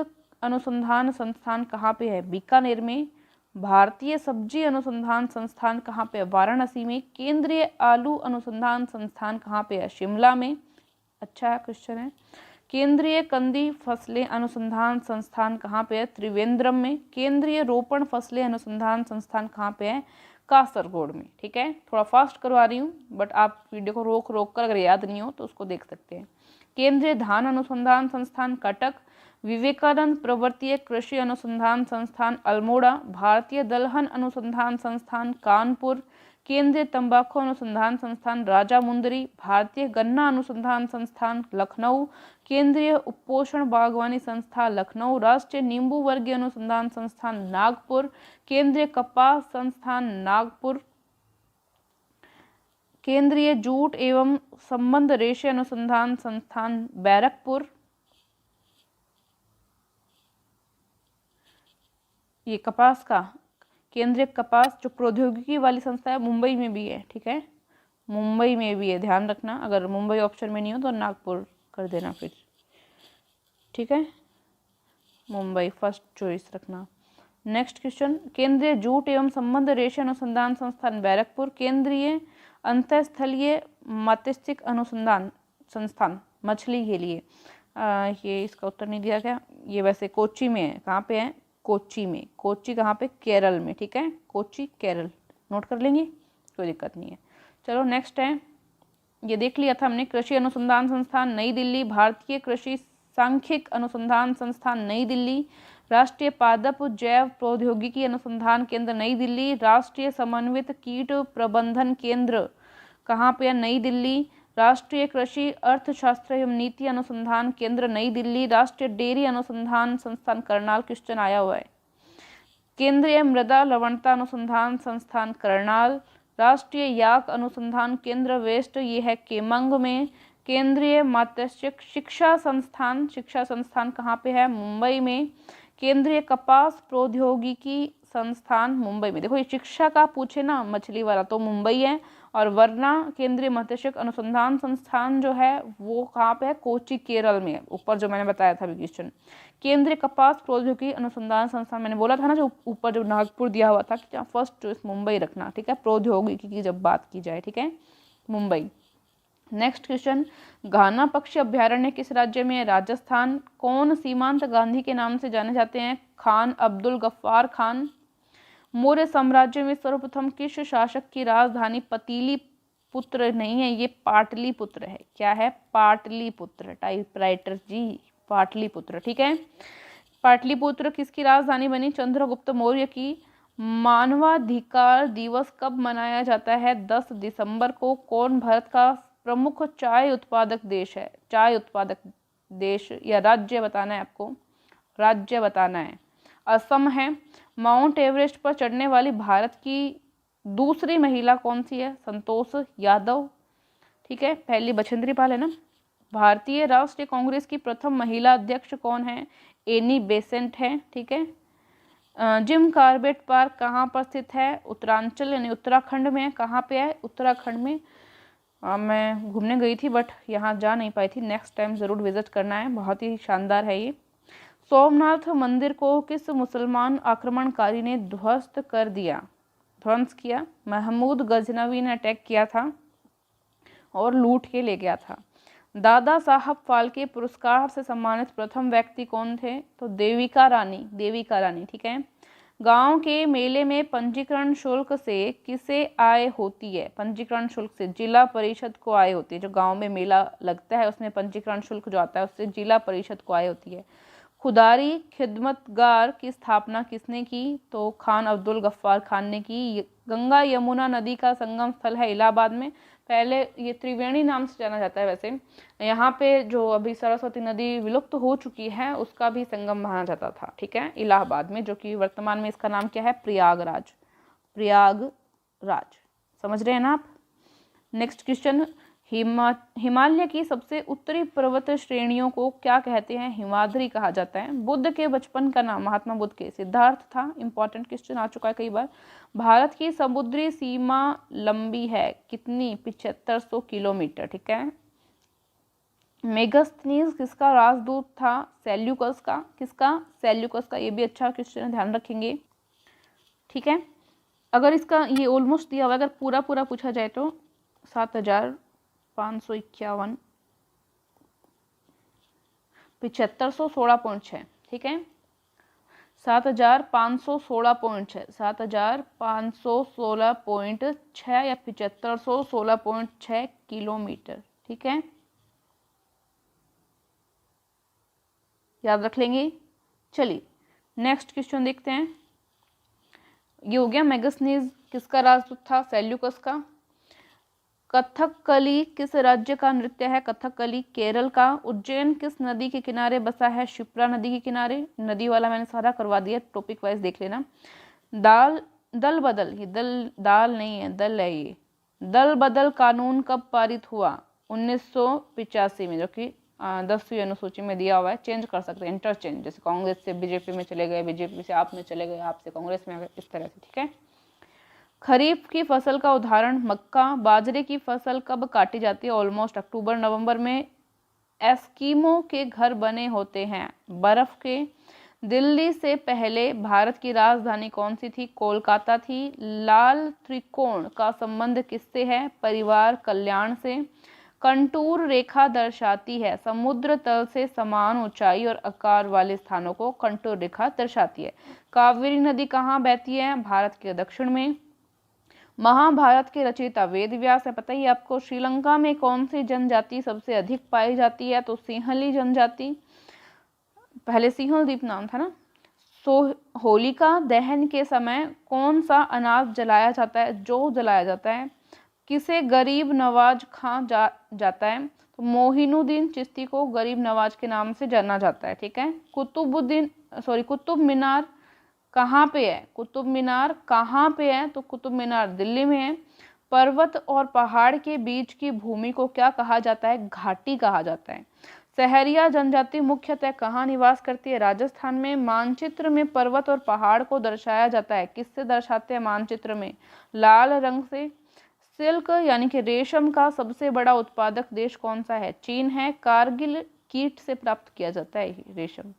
अनुसंधान संस्थान कहाँ पे है? बीकानेर में। भारतीय सब्जी अनुसंधान संस्थान कहाँ पे है? वाराणसी में। केंद्रीय आलू अनुसंधान संस्थान कहाँ पे है? शिमला में। अच्छा क्वेश्चन है। केंद्रीय कंदी फसलें अनुसंधान संस्थान कहाँ पे है? त्रिवेंद्रम में। केंद्रीय रोपण फसलें अनुसंधान संस्थान कहाँ पे है? कासरगोड में। ठीक है, थोड़ा फास्ट करवा रही हूँ, बट आप वीडियो को रोक रोक कर अगर याद नहीं हो तो उसको देख सकते हैं। केंद्रीय धान अनुसंधान संस्थान कटक। विवेकानंद प्रवर्तीय कृषि अनुसंधान संस्थान अल्मोड़ा। भारतीय दलहन अनुसंधान संस्थान कानपुर। केंद्रीय तंबाकू अनुसंधान संस्थान राजामुंदरी। भारतीय गन्ना अनुसंधान संस्थान लखनऊ। केंद्रीय उपोषण बागवानी संस्था लखनऊ। राष्ट्रीय नींबू वर्गीय अनुसंधान संस्थान नागपुर। केंद्रीय कपास संस्थान नागपुर। केंद्रीय जूट एवं संबंध रेशे अनुसंधान संस्थान बैरकपुर। ये कपास का केंद्रीय कपास जो प्रौद्योगिकी वाली संस्था है मुंबई में भी है। ठीक है, मुंबई में भी है, ध्यान रखना। अगर मुंबई ऑप्शन में नहीं हो तो नागपुर कर देना फिर। ठीक है, मुंबई फर्स्ट चॉइस रखना। नेक्स्ट क्वेश्चन, केंद्रीय जूट एवं संबंध रेशे अनुसंधान संस्थान बैरकपुर। केंद्रीय अंतःस्थलीय मत्स्यिक अनुसंधान संस्थान मछली के लिए, ये इसका उत्तर नहीं दिया गया। ये वैसे कोच्चि में है। कहाँ पे है? कोच्चि में। कोच्चि कहाँ पे? केरल में। ठीक है, कोच्चि केरल, नोट कर लेंगे, कोई दिक्कत नहीं है। चलो नेक्स्ट है, ये देख लिया था हमने। कृषि अनुसंधान संस्थान नई दिल्ली। भारतीय कृषि सांख्यिक अनुसंधान संस्थान नई दिल्ली। राष्ट्रीय पादप जैव प्रौद्योगिकी अनुसंधान केंद्र नई दिल्ली। राष्ट्रीय समन्वित कीट प्रबंधन केंद्र कहाँ पे है? नई दिल्ली। राष्ट्रीय कृषि अर्थशास्त्र एवं नीति अनुसंधान केंद्र नई दिल्ली। राष्ट्रीय डेयरी अनुसंधान संस्थान करनाल। क्वेश्चन आया हुआ है। केंद्रीय मृदा लवणता अनुसंधान संस्थान करनाल। राष्ट्रीय याक अनुसंधान केंद्र वेस्ट, ये है केमंग में। केंद्रीय मत्स्य शिक्षा संस्थान कहाँ पे है? मुंबई में। केंद्रीय कपास प्रौद्योगिकी संस्थान मुंबई में। देखो ये शिक्षा का पूछे ना मछली वाला तो मुंबई है, और वरना केंद्रीय मत्स्य अनुसंधान संस्थान जो है वो कहाँ पे है? कोच्चि केरल में, ऊपर जो मैंने बताया था क्वेश्चन। केंद्रीय कपास प्रौद्योगिकी अनुसंधान संस्थान, मैंने बोला था ना जो ऊपर जो नागपुर दिया हुआ था कि फर्स्ट चॉइस मुंबई रखना। ठीक है, प्रौद्योगिकी की जब बात की जाए। ठीक है, मुंबई। नेक्स्ट क्वेश्चन, घाना पक्षी अभ्यारण्य किस राज्य में है? राजस्थान। कौन सीमांत गांधी के नाम से जाने जाते हैं? खान अब्दुल गफ्फार खान। मौर्य साम्राज्य में सर्वप्रथम किस शासक की राजधानी पाटलिपुत्र नहीं है? ये पाटलिपुत्र है। क्या है? पाटलिपुत्र। टाइपराइटर जी, पाटलिपुत्र। ठीक है, पाटलिपुत्र किसकी राजधानी बनी? चंद्रगुप्त मौर्य की। मानवाधिकार दिवस कब मनाया जाता है? 10 दिसंबर को। कौन भारत का प्रमुख चाय उत्पादक देश है? चाय उत्पादक देश या राज्य बताना है आपको, राज्य बताना है। असम है। माउंट एवरेस्ट पर चढ़ने वाली भारत की दूसरी महिला कौन सी है? संतोष यादव। ठीक है, पहली बछेंद्री पाल है ना। भारतीय राष्ट्रीय कांग्रेस की प्रथम महिला अध्यक्ष कौन है? एनी बेसेंट है। ठीक है, जिम कॉर्बेट पार्क कहाँ पर स्थित है? उत्तरांचल यानी उत्तराखंड में। कहाँ पे है? उत्तराखंड में। मैं घूमने गई थी बट यहाँ जा नहीं पाई थी, नेक्स्ट टाइम ज़रूर विजिट करना है, बहुत ही शानदार है ये। सोमनाथ मंदिर को किस मुसलमान आक्रमणकारी ने ध्वस्त कर दिया, ध्वंस किया? महमूद गजनवी ने अटैक किया था और लूट के ले गया था। दादा साहब फाल्के पुरस्कार से सम्मानित प्रथम व्यक्ति कौन थे? तो देविका रानी, देविका रानी। ठीक है, गांव के मेले में पंजीकरण शुल्क से किसे आय होती है? पंजीकरण शुल्क से जिला परिषद को आय होती है। जो गांव में मेला लगता है उसमें पंजीकरण शुल्क जो आता है उससे जिला परिषद को आय होती है। खुदारी खिदमतगार की स्थापना किसने की? तो खान अब्दुल गफ्फार खान ने की। गंगा यमुना नदी का संगम स्थल है इलाहाबाद में। पहले ये त्रिवेणी नाम से जाना जाता है वैसे। यहाँ पे जो अभी सरस्वती नदी विलुप्त हो चुकी है उसका भी संगम माना जाता था, ठीक है, इलाहाबाद में, जो कि वर्तमान में इसका नाम क्या है, प्रयागराज। प्रयागराज, समझ रहे हैं ना आप। नेक्स्ट क्वेश्चन, हिमालय की सबसे उत्तरी पर्वत श्रेणियों को क्या कहते हैं, हिमाद्री कहा जाता है। बुद्ध के बचपन का नाम, महात्मा बुद्ध के, सिद्धार्थ था। इंपॉर्टेंट क्वेश्चन आ चुका है कई बार। भारत की समुद्री सीमा लंबी है कितनी, 7500 किलोमीटर, ठीक है। मेगास्थनीज किसका राजदूत था, सेल्यूकस का। किसका, सेल्यूकस का। ये भी अच्छा क्वेश्चन है, ध्यान रखेंगे, ठीक है। अगर इसका ये ऑलमोस्ट दिया हुआ, अगर पूरा पूरा पूछा जाए तो 7551 7516.6, ठीक है। 7516.6 7516.6 या 7516.6 किलोमीटर, ठीक है, याद रख लेंगे। चलिए नेक्स्ट क्वेश्चन देखते हैं। ये हो गया मेगास्थनीज किसका राजदूत था, सेल्यूकस का। कथकली किस राज्य का नृत्य है, कथकली केरल का। उज्जैन किस नदी के किनारे बसा है, शिप्रा नदी के किनारे। नदी वाला मैंने सारा करवा दिया, टॉपिक वाइज देख लेना। दल बदल, ये दाल नहीं है, दल है ये। दल बदल कानून कब पारित हुआ, 1985 में, जो कि 10वीं अनुसूची में दिया हुआ है। चेंज कर सकते हैं, इंटरचेंज, जैसे कांग्रेस से बीजेपी में चले गए, बीजेपी से आप में चले गए, आप से कांग्रेस में, इस तरह से, ठीक है। खरीफ की फसल का उदाहरण मक्का। बाजरे की फसल कब काटी जाती है, ऑलमोस्ट अक्टूबर नवंबर में। एस्कीमो के घर बने होते हैं बर्फ के। दिल्ली से पहले भारत की राजधानी कौन सी थी, कोलकाता थी। लाल त्रिकोण का संबंध किससे है, परिवार कल्याण से। कंटूर रेखा दर्शाती है समुद्र तल से समान ऊंचाई और आकार वाले स्थानों को कंटूर रेखा दर्शाती है। कावेरी नदी कहाँ बहती है, भारत के दक्षिण में। महाभारत के रचयिता वेद व्यास है, पता ही आपको। श्रीलंका में कौन सी जनजाति सबसे अधिक पाई जाती है, तो सिंहली जनजाति, पहले सिंहल द्वीप नाम था ना। होलिका दहन के समय कौन सा अनाज जलाया जाता है, जो जलाया जाता है। किसे गरीब नवाज खां जाता है, तो मोहिनुद्दीन चिश्ती को गरीब नवाज के नाम से जाना जाता है, ठीक है। कुतुब मीनार कहाँ पे है, कुतुब मीनार कहाँ पे है, तो कुतुब मीनार दिल्ली में है। पर्वत और पहाड़ के बीच की भूमि को क्या कहा जाता है, घाटी कहा जाता है। सहरिया जनजाति मुख्यतः कहाँ निवास करती है, राजस्थान में। मानचित्र में पर्वत और पहाड़ को दर्शाया जाता है, किससे दर्शाते हैं मानचित्र में, लाल रंग से। सिल्क यानी कि रेशम का सबसे बड़ा उत्पादक देश कौन सा है, चीन है। कारगिल कीट से प्राप्त किया जाता है रेशम।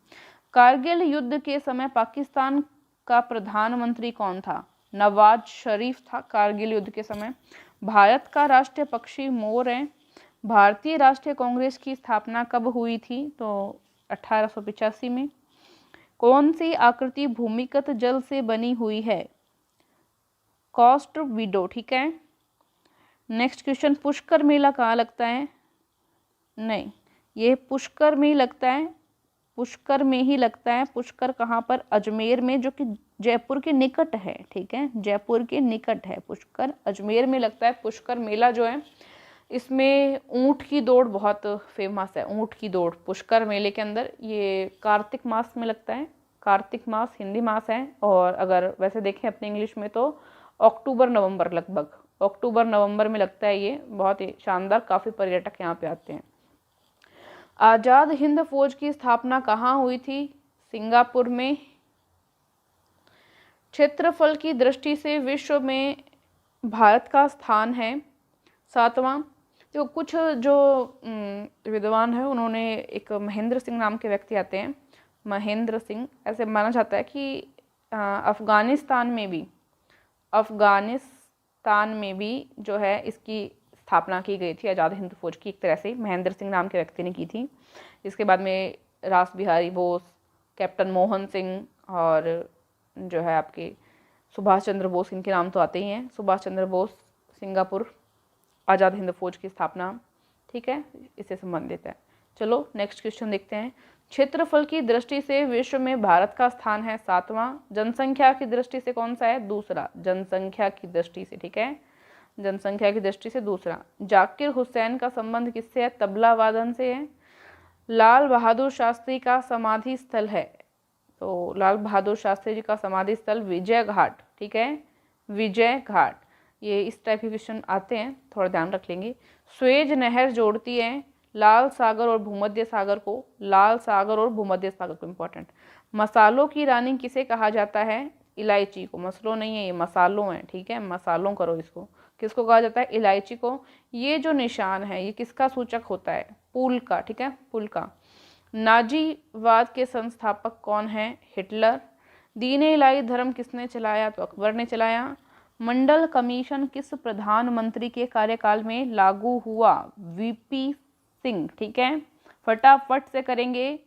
कारगिल युद्ध के समय पाकिस्तान का प्रधानमंत्री कौन था, नवाज शरीफ था कारगिल युद्ध के समय। भारत का राष्ट्रीय पक्षी मोर है। भारतीय राष्ट्रीय कांग्रेस की स्थापना कब हुई थी, तो 1885 में। कौन सी आकृति भूमिगत जल से बनी हुई है, कॉस्ट विडो, ठीक है। नेक्स्ट क्वेश्चन, पुष्कर मेला कहाँ लगता है, नहीं, ये पुष्कर में ही लगता है, पुष्कर में ही लगता है। पुष्कर कहाँ पर, अजमेर में, जो कि जयपुर के निकट है, ठीक है, जयपुर के निकट है पुष्कर, अजमेर में लगता है। पुष्कर मेला जो है, इसमें ऊंट की दौड़ बहुत फेमस है, ऊंट की दौड़ पुष्कर मेले के अंदर। ये कार्तिक मास में लगता है, कार्तिक मास हिंदी मास है, और अगर वैसे देखें अपने इंग्लिश में तो अक्टूबर नवंबर, लगभग अक्टूबर नवंबर में लगता है ये। बहुत ही शानदार, काफ़ी पर्यटक यहाँ पे आते हैं। आज़ाद हिंद फौज की स्थापना कहाँ हुई थी, सिंगापुर में। क्षेत्रफल की दृष्टि से विश्व में भारत का स्थान है 7वां। तो कुछ जो विद्वान है उन्होंने, एक महेंद्र सिंह नाम के व्यक्ति आते हैं, महेंद्र सिंह, ऐसे माना जाता है कि अफगानिस्तान में भी जो है इसकी स्थापना की गई थी, आज़ाद हिंद फौज की, एक तरह से महेंद्र सिंह नाम के व्यक्ति ने की थी। इसके बाद में रास बिहारी बोस, कैप्टन मोहन सिंह, और जो है आपके सुभाष चंद्र बोस, इनके नाम तो आते ही हैं। सुभाष चंद्र बोस, सिंगापुर, आज़ाद हिंद फौज की स्थापना, ठीक है, इससे संबंधित है। चलो नेक्स्ट क्वेश्चन देखते हैं। क्षेत्रफल की दृष्टि से विश्व में भारत का स्थान है 7वां। जनसंख्या की दृष्टि से कौन सा है? दूसरा। जनसंख्या की दृष्टि से, ठीक है, जनसंख्या की दृष्टि से दूसरा। जाकिर हुसैन का संबंध किससे है? तबला वादन से है। लाल बहादुर शास्त्री का समाधि स्थल है, तो लाल बहादुर शास्त्री जी का समाधि स्थल विजय घाट, ठीक है, विजय घाट। ये इस टाइप के क्वेश्चन आते हैं, थोड़ा ध्यान रख लेंगे। स्वेज नहर जोड़ती है लाल सागर और भूमध्य सागर को, लाल सागर और भूमध्य सागर को, इंपॉर्टेंट। मसालों की रानी किसे कहा जाता है? इलायची को। मसलों नहीं है ये, मसालों हैं, ठीक है, मसालों करो इसको। किसको कहा जाता है? इलायची को। ये जो निशान है ये किसका सूचक होता है? पुल का, ठीक है, पुल का। नाजीवाद के संस्थापक कौन है? हिटलर। दीन-ए इलाही धर्म किसने चलाया? तो अकबर ने चलाया। मंडल कमीशन किस प्रधानमंत्री के कार्यकाल में लागू हुआ? वीपी सिंह, ठीक है। फटाफट से करेंगे,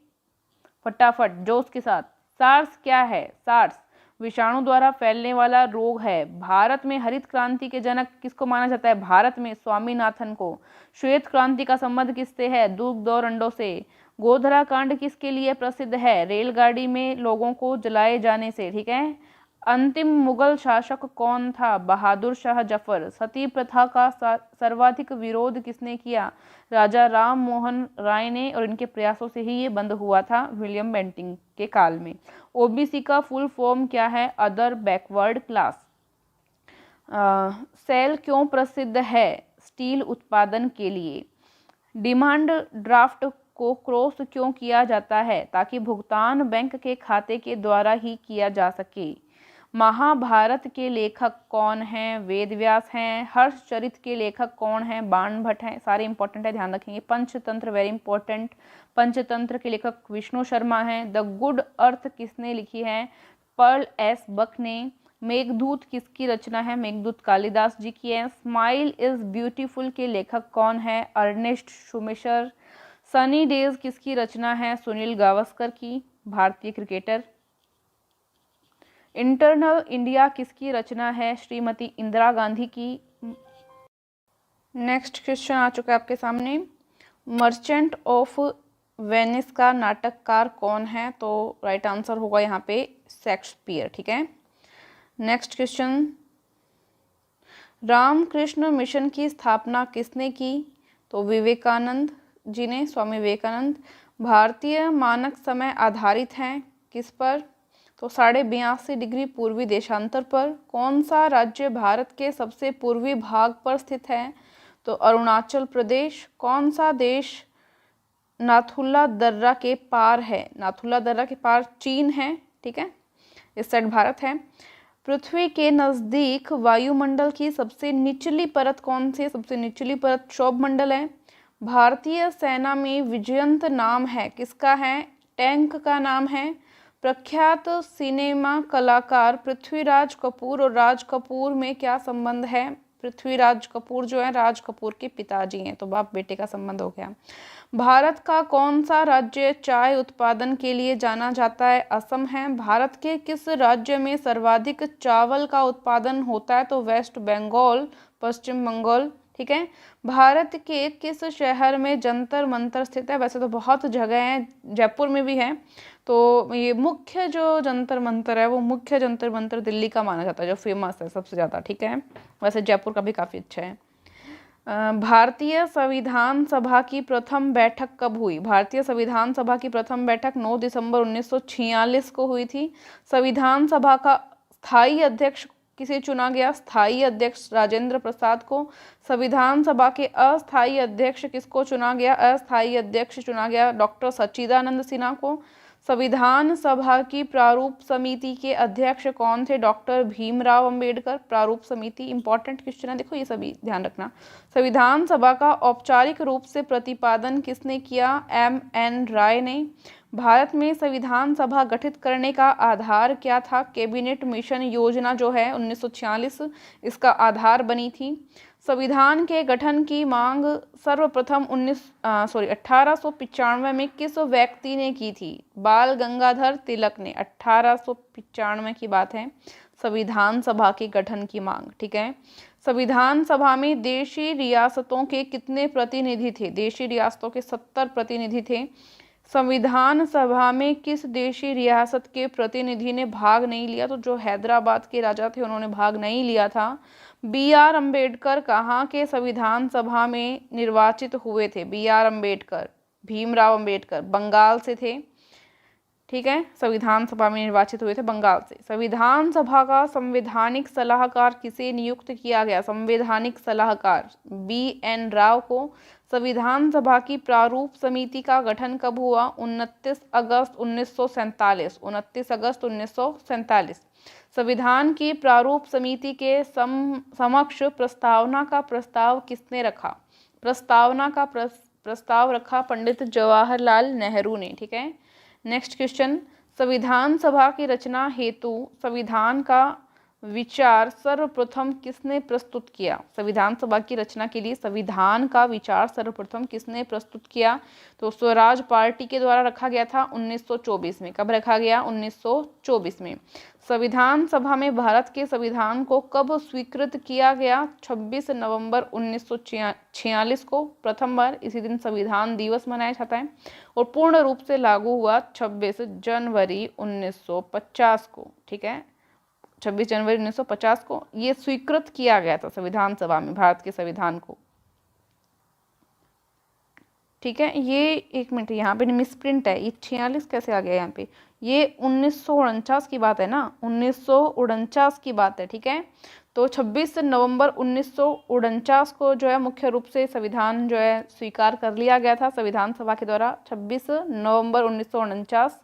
फटाफट जोश के साथ। सार्स क्या है? सार्स विषाणु द्वारा फैलने वाला रोग है। भारत में हरित क्रांति के जनक किसको माना जाता है? भारत में स्वामीनाथन को। श्वेत क्रांति का संबंध किससे है? दुग्ध और अंडों से। गोधरा कांड किसके लिए प्रसिद्ध है? रेलगाड़ी में लोगों को जलाए जाने से, ठीक है। अंतिम मुगल शासक कौन था? बहादुर शाह जफर। सती प्रथा का सर्वाधिक विरोध किसने किया? राजा राम मोहन राय ने, और इनके प्रयासों से ही ये बंद हुआ था विलियम बेंटिंग के काल में। ओबीसी का फुल फॉर्म क्या है? Other backward class. सेल क्यों प्रसिद्ध है? स्टील उत्पादन के लिए। डिमांड ड्राफ्ट को क्रॉस क्यों किया जाता है? ताकि भुगतान बैंक के खाते के द्वारा ही किया जा सके। महाभारत के लेखक कौन हैं? वेद व्यास हैं। हर्षचरित के लेखक कौन हैं? बाण भट्ट हैं। सारे इंपॉर्टेंट है, ध्यान रखेंगे। पंचतंत्र वेरी इंपॉर्टेंट, पंचतंत्र के लेखक विष्णु शर्मा हैं। द गुड अर्थ किसने लिखी है? पर्ल एस बक ने। मेघदूत किसकी रचना है? मेघदूत कालिदास जी की है। स्माइल इज ब्यूटीफुल के लेखक कौन है? अर्नेस्ट शुमेशर। सनी डेज किसकी रचना है? सुनील गावस्कर की, भारतीय क्रिकेटर। इंटरनल इंडिया किसकी रचना है? श्रीमती इंदिरा गांधी की। नेक्स्ट क्वेश्चन आ चुका है आपके सामने। मर्चेंट ऑफ वेनिस का नाटककार कौन है? तो राइट आंसर होगा यहाँ पे शेक्सपियर, ठीक है। नेक्स्ट क्वेश्चन, रामकृष्ण मिशन की स्थापना किसने की? तो विवेकानंद जी ने, स्वामी विवेकानंद। भारतीय मानक समय आधारित हैं किस पर? तो 82.5 डिग्री पूर्वी देशांतर पर। कौन सा राज्य भारत के सबसे पूर्वी भाग पर स्थित है? तो अरुणाचल प्रदेश। कौन सा देश नाथुला दर्रा के पार है? नाथुला दर्रा के पार चीन है, ठीक है, इस साइड भारत है। पृथ्वी के नज़दीक वायुमंडल की सबसे निचली परत कौन सी है? सबसे निचली परत क्षोभ मंडल है। भारतीय सेना में विजयंत नाम है किसका है? टैंक का नाम है। प्रख्यात सिनेमा कलाकार पृथ्वीराज कपूर और राज कपूर में क्या संबंध है? पृथ्वीराज कपूर जो है राज कपूर के पिताजी हैं, तो बाप बेटे का संबंध हो गया। भारत का कौन सा राज्य चाय उत्पादन के लिए जाना जाता है? असम है। भारत के किस राज्य में सर्वाधिक चावल का उत्पादन होता है? तो वेस्ट बंगाल, पश्चिम बंगाल, ठीक है। भारत के किस शहर में जंतर मंतर स्थित है? वैसे तो बहुत जगह है, जयपुर में भी है, तो ये मुख्य जो जंतर मंतर है वो मुख्य जंतर मंतर दिल्ली का माना जाता है, जो फेमस है सबसे ज़्यादा, ठीक है। वैसे जयपुर का भी काफ़ी अच्छा है। भारतीय संविधान सभा की प्रथम बैठक कब हुई? भारतीय संविधान सभा की प्रथम बैठक 9 दिसंबर 1946 को हुई थी। संविधान सभा का स्थायी अध्यक्ष किसे चुना गया? स्थायी अध्यक्ष राजेंद्र प्रसाद को। संविधान सभा के अस्थायी अध्यक्ष किसको चुना गया? अस्थायी अध्यक्ष चुना गया डॉक्टर सच्चिदानंद सिन्हा को। संविधान सभा की प्रारूप समिति के अध्यक्ष कौन थे? डॉक्टर भीमराव अंबेडकर। प्रारूप समिति इंपॉर्टेंट क्वेश्चन है, देखो ये सभी ध्यान रखना। संविधान सभा का औपचारिक रूप से प्रतिपादन किसने किया? M.N. राय ने। भारत में संविधान सभा गठित करने का आधार क्या था? कैबिनेट मिशन योजना जो है 1946 इसका आधार बनी थी। संविधान के गठन की मांग सर्वप्रथम 1895 में किस व्यक्ति ने की थी? बाल गंगाधर तिलक ने। 1895 की बात है, संविधान सभा के गठन की मांग, ठीक है। संविधान सभा में देशी रियासतों के कितने प्रतिनिधि थे? देशी रियासतों के 70 प्रतिनिधि थे। संविधान सभा में किस देशी रियासत के प्रतिनिधि ने भाग नहीं लिया? तो जो हैदराबाद के राजा थे उन्होंने भाग नहीं लिया था। B.R. अम्बेडकर कहाँ के संविधान सभा में निर्वाचित हुए थे? B.R. अम्बेडकर, भीमराव अम्बेडकर बंगाल से थे। ठीक है, संविधान सभा में निर्वाचित हुए थे बंगाल से। संविधान सभा का संवैधानिक सलाहकार किसे नियुक्त किया गया? संवैधानिक सलाहकार B.N. राव को। संविधान सभा की प्रारूप समिति का गठन कब हुआ? 29 अगस्त 1947। 29 अगस्त 1947। संविधान की प्रारूप समिति के समक्ष प्रस्तावना का प्रस्ताव किसने रखा? प्रस्तावना का प्रस्ताव रखा पंडित जवाहरलाल नेहरू ने। ठीक है, नेक्स्ट क्वेश्चन, संविधान सभा की रचना हेतु संविधान का विचार सर्वप्रथम किसने प्रस्तुत किया? संविधान सभा की रचना के लिए संविधान का विचार सर्वप्रथम किसने प्रस्तुत किया? तो स्वराज पार्टी के द्वारा रखा गया था 1924 में। कब रखा गया? 1924 में। संविधान सभा में भारत के संविधान को कब स्वीकृत किया गया? 26 नवंबर 1946 को प्रथम बार इसी दिन संविधान दिवस मनाया जाता है, और पूर्ण रूप से लागू हुआ 26 जनवरी 1950 को। ठीक है, 26 जनवरी 1950 को ये स्वीकृत किया गया था संविधान सभा में भारत के संविधान को। ठीक है, ये एक मिनट, यहाँ पे मिसप्रिंट है, ये 46 कैसे आ गया यहाँ पे? ये 1949 की बात है ना, 1949 की बात है। ठीक है, तो 26 नवंबर 1949 को जो है मुख्य रूप से संविधान जो है स्वीकार कर लिया गया था संविधान सभा के द्वारा, 26 नवंबर 1949।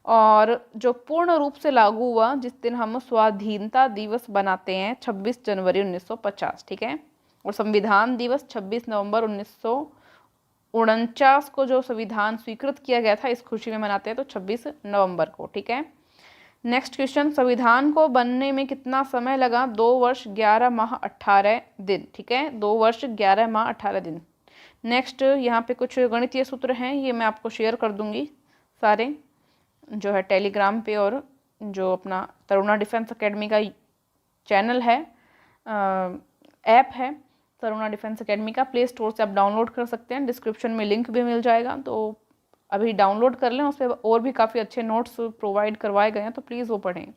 और जो पूर्ण रूप से लागू हुआ जिस दिन हम स्वाधीनता दिवस बनाते हैं, 26 जनवरी 1950। ठीक है, और संविधान दिवस 26 नवंबर 1949 को जो संविधान स्वीकृत किया गया था, इस खुशी में मनाते हैं तो 26 नवंबर को। ठीक है, नेक्स्ट क्वेश्चन, संविधान को बनने में कितना समय लगा? 2 वर्ष 11 माह 18 दिन। ठीक है, 2 वर्ष 11 माह 18 दिन। नेक्स्ट, यहाँ पे कुछ गणितीय सूत्र हैं, ये मैं आपको शेयर कर दूंगी सारे, जो है टेलीग्राम पे, और जो अपना तरुणा डिफेंस एकेडमी का चैनल है, ऐप है तरुणा डिफेंस एकेडमी का, प्ले स्टोर से आप डाउनलोड कर सकते हैं, डिस्क्रिप्शन में लिंक भी मिल जाएगा, तो अभी डाउनलोड कर लें। उस पर और भी काफ़ी अच्छे नोट्स प्रोवाइड करवाए गए हैं, तो प्लीज़ वो पढ़ें।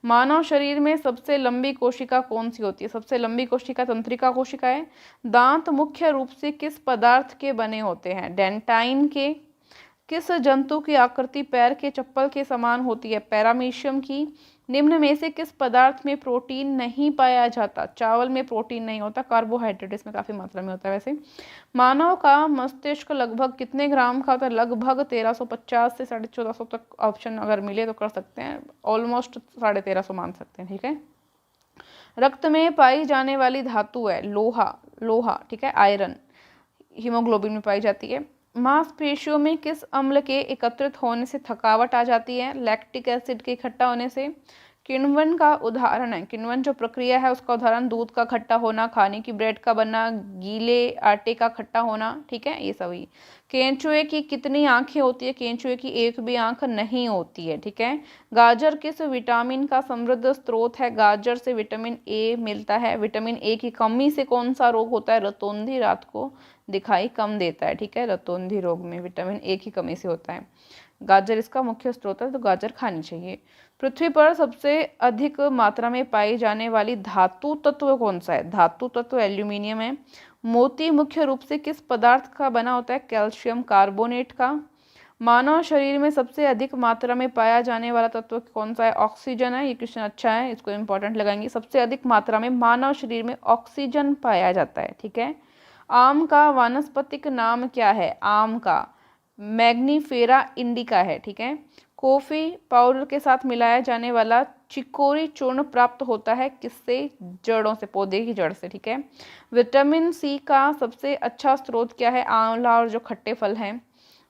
मानव शरीर में सबसे लंबी कोशिका कौन सी होती है? सबसे लंबी कोशिका तंत्रिका कोशिका है। दांत मुख्य रूप से किस पदार्थ के बने होते हैं? डेंटाइन के। किस जंतु की आकृति पैर के चप्पल के समान होती है? पैरामीशियम की। निम्न में से किस पदार्थ में प्रोटीन नहीं पाया जाता? चावल में प्रोटीन नहीं होता, कार्बोहाइड्रेट इसमें काफ़ी मात्रा में होता है। वैसे मानव का मस्तिष्क लगभग कितने ग्राम का होता है? लगभग 1350 से 1450 तक, ऑप्शन अगर मिले तो कर सकते हैं, ऑलमोस्ट 1350 मान सकते हैं। ठीक है, रक्त में पाई जाने वाली धातु है लोहा। ठीक है, आयरन हीमोग्लोबिन में पाई जाती है। मांसपेशियों में किस अम्ल के एकत्रित होने से थकावट आ जाती है? लैक्टिक एसिड के इकट्ठा होने से। किण्वन का उदाहरण है, किण्वन जो प्रक्रिया है उसका उदाहरण दूध का खट्टा होना, खाने की ब्रेड का बनना, गीले आटे का खट्टा होना। ठीक है, ये सभी। केंचुए की कितनी आंखें होती है? केंचुए की एक भी आंख नहीं होती है। ठीक है, गाजर किस विटामिन का समृद्ध स्रोत है? गाजर से विटामिन ए मिलता है। विटामिन ए की कमी से कौन सा रोग होता है? रतौंधी रात को दिखाई कम देता है। ठीक है, रतौंधी रोग में विटामिन ए की कमी से होता है। गाजर इसका मुख्य स्रोत है, तो गाजर खानी चाहिए। पृथ्वी पर सबसे अधिक मात्रा में पाई जाने वाली धातु तत्व कौन सा है? धातु तत्व एल्यूमिनियम है। मोती मुख्य रूप से किस पदार्थ का बना होता है? कैल्शियम कार्बोनेट का। मानव शरीर में सबसे अधिक मात्रा में पाया जाने वाला तत्व कौन सा है? ऑक्सीजन है। ये क्वेश्चन अच्छा है, इसको इंपॉर्टेंट लगाएंगे। सबसे अधिक मात्रा में मानव शरीर में ऑक्सीजन पाया जाता है। ठीक है, आम का वानस्पतिक नाम क्या है? आम का मैग्नीफेरा इंडिका है। ठीक है, कॉफी पाउडर के साथ मिलाया जाने वाला चिकोरी चूर्ण प्राप्त होता है किससे? जड़ों से, पौधे की जड़ से। ठीक है, विटामिन सी का सबसे अच्छा स्रोत क्या है? आंवला और जो खट्टे फल हैं।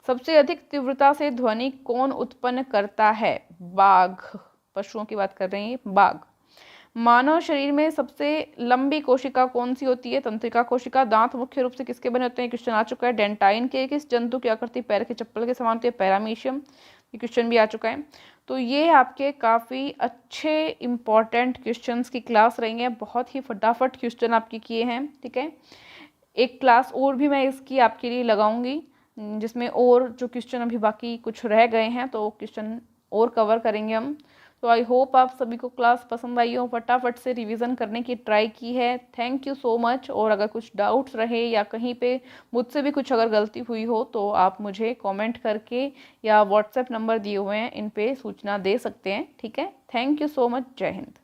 सबसे अधिक तीव्रता से ध्वनि कौन उत्पन्न करता है? बाघ, पशुओं की बात कर रही है, बाघ। मानव शरीर में सबसे लंबी कोशिका कौन सी होती है? तंत्रिका कोशिका। दांत मुख्य रूप से किसके बने होते हैं? क्वेश्चन आ चुका है। डेंटाइन के। किस जंतु की आकृति पैर के चप्पल के समान होती है? पैरामीशियम। ये क्वेश्चन भी आ चुका है। तो ये आपके काफ़ी अच्छे इम्पॉर्टेंट क्वेश्चंस की क्लास रही है, बहुत ही फटाफट क्वेश्चन आपके किए हैं, ठीक है। एक क्लास और भी मैं इसकी आपके लिए लगाऊंगी, जिसमें और जो क्वेश्चन अभी बाकी कुछ रह गए हैं तो क्वेश्चन और कवर करेंगे हम। तो आई होप आप सभी को क्लास पसंद आई हो, फटाफट से रिवीजन करने की ट्राई की है। Thank you so much. और अगर कुछ डाउट्स रहे या कहीं पे मुझसे भी कुछ अगर गलती हुई हो तो आप मुझे कमेंट करके या व्हाट्सएप नंबर दिए हुए हैं इन पे सूचना दे सकते हैं, ठीक है। Thank you so much. जय हिंद।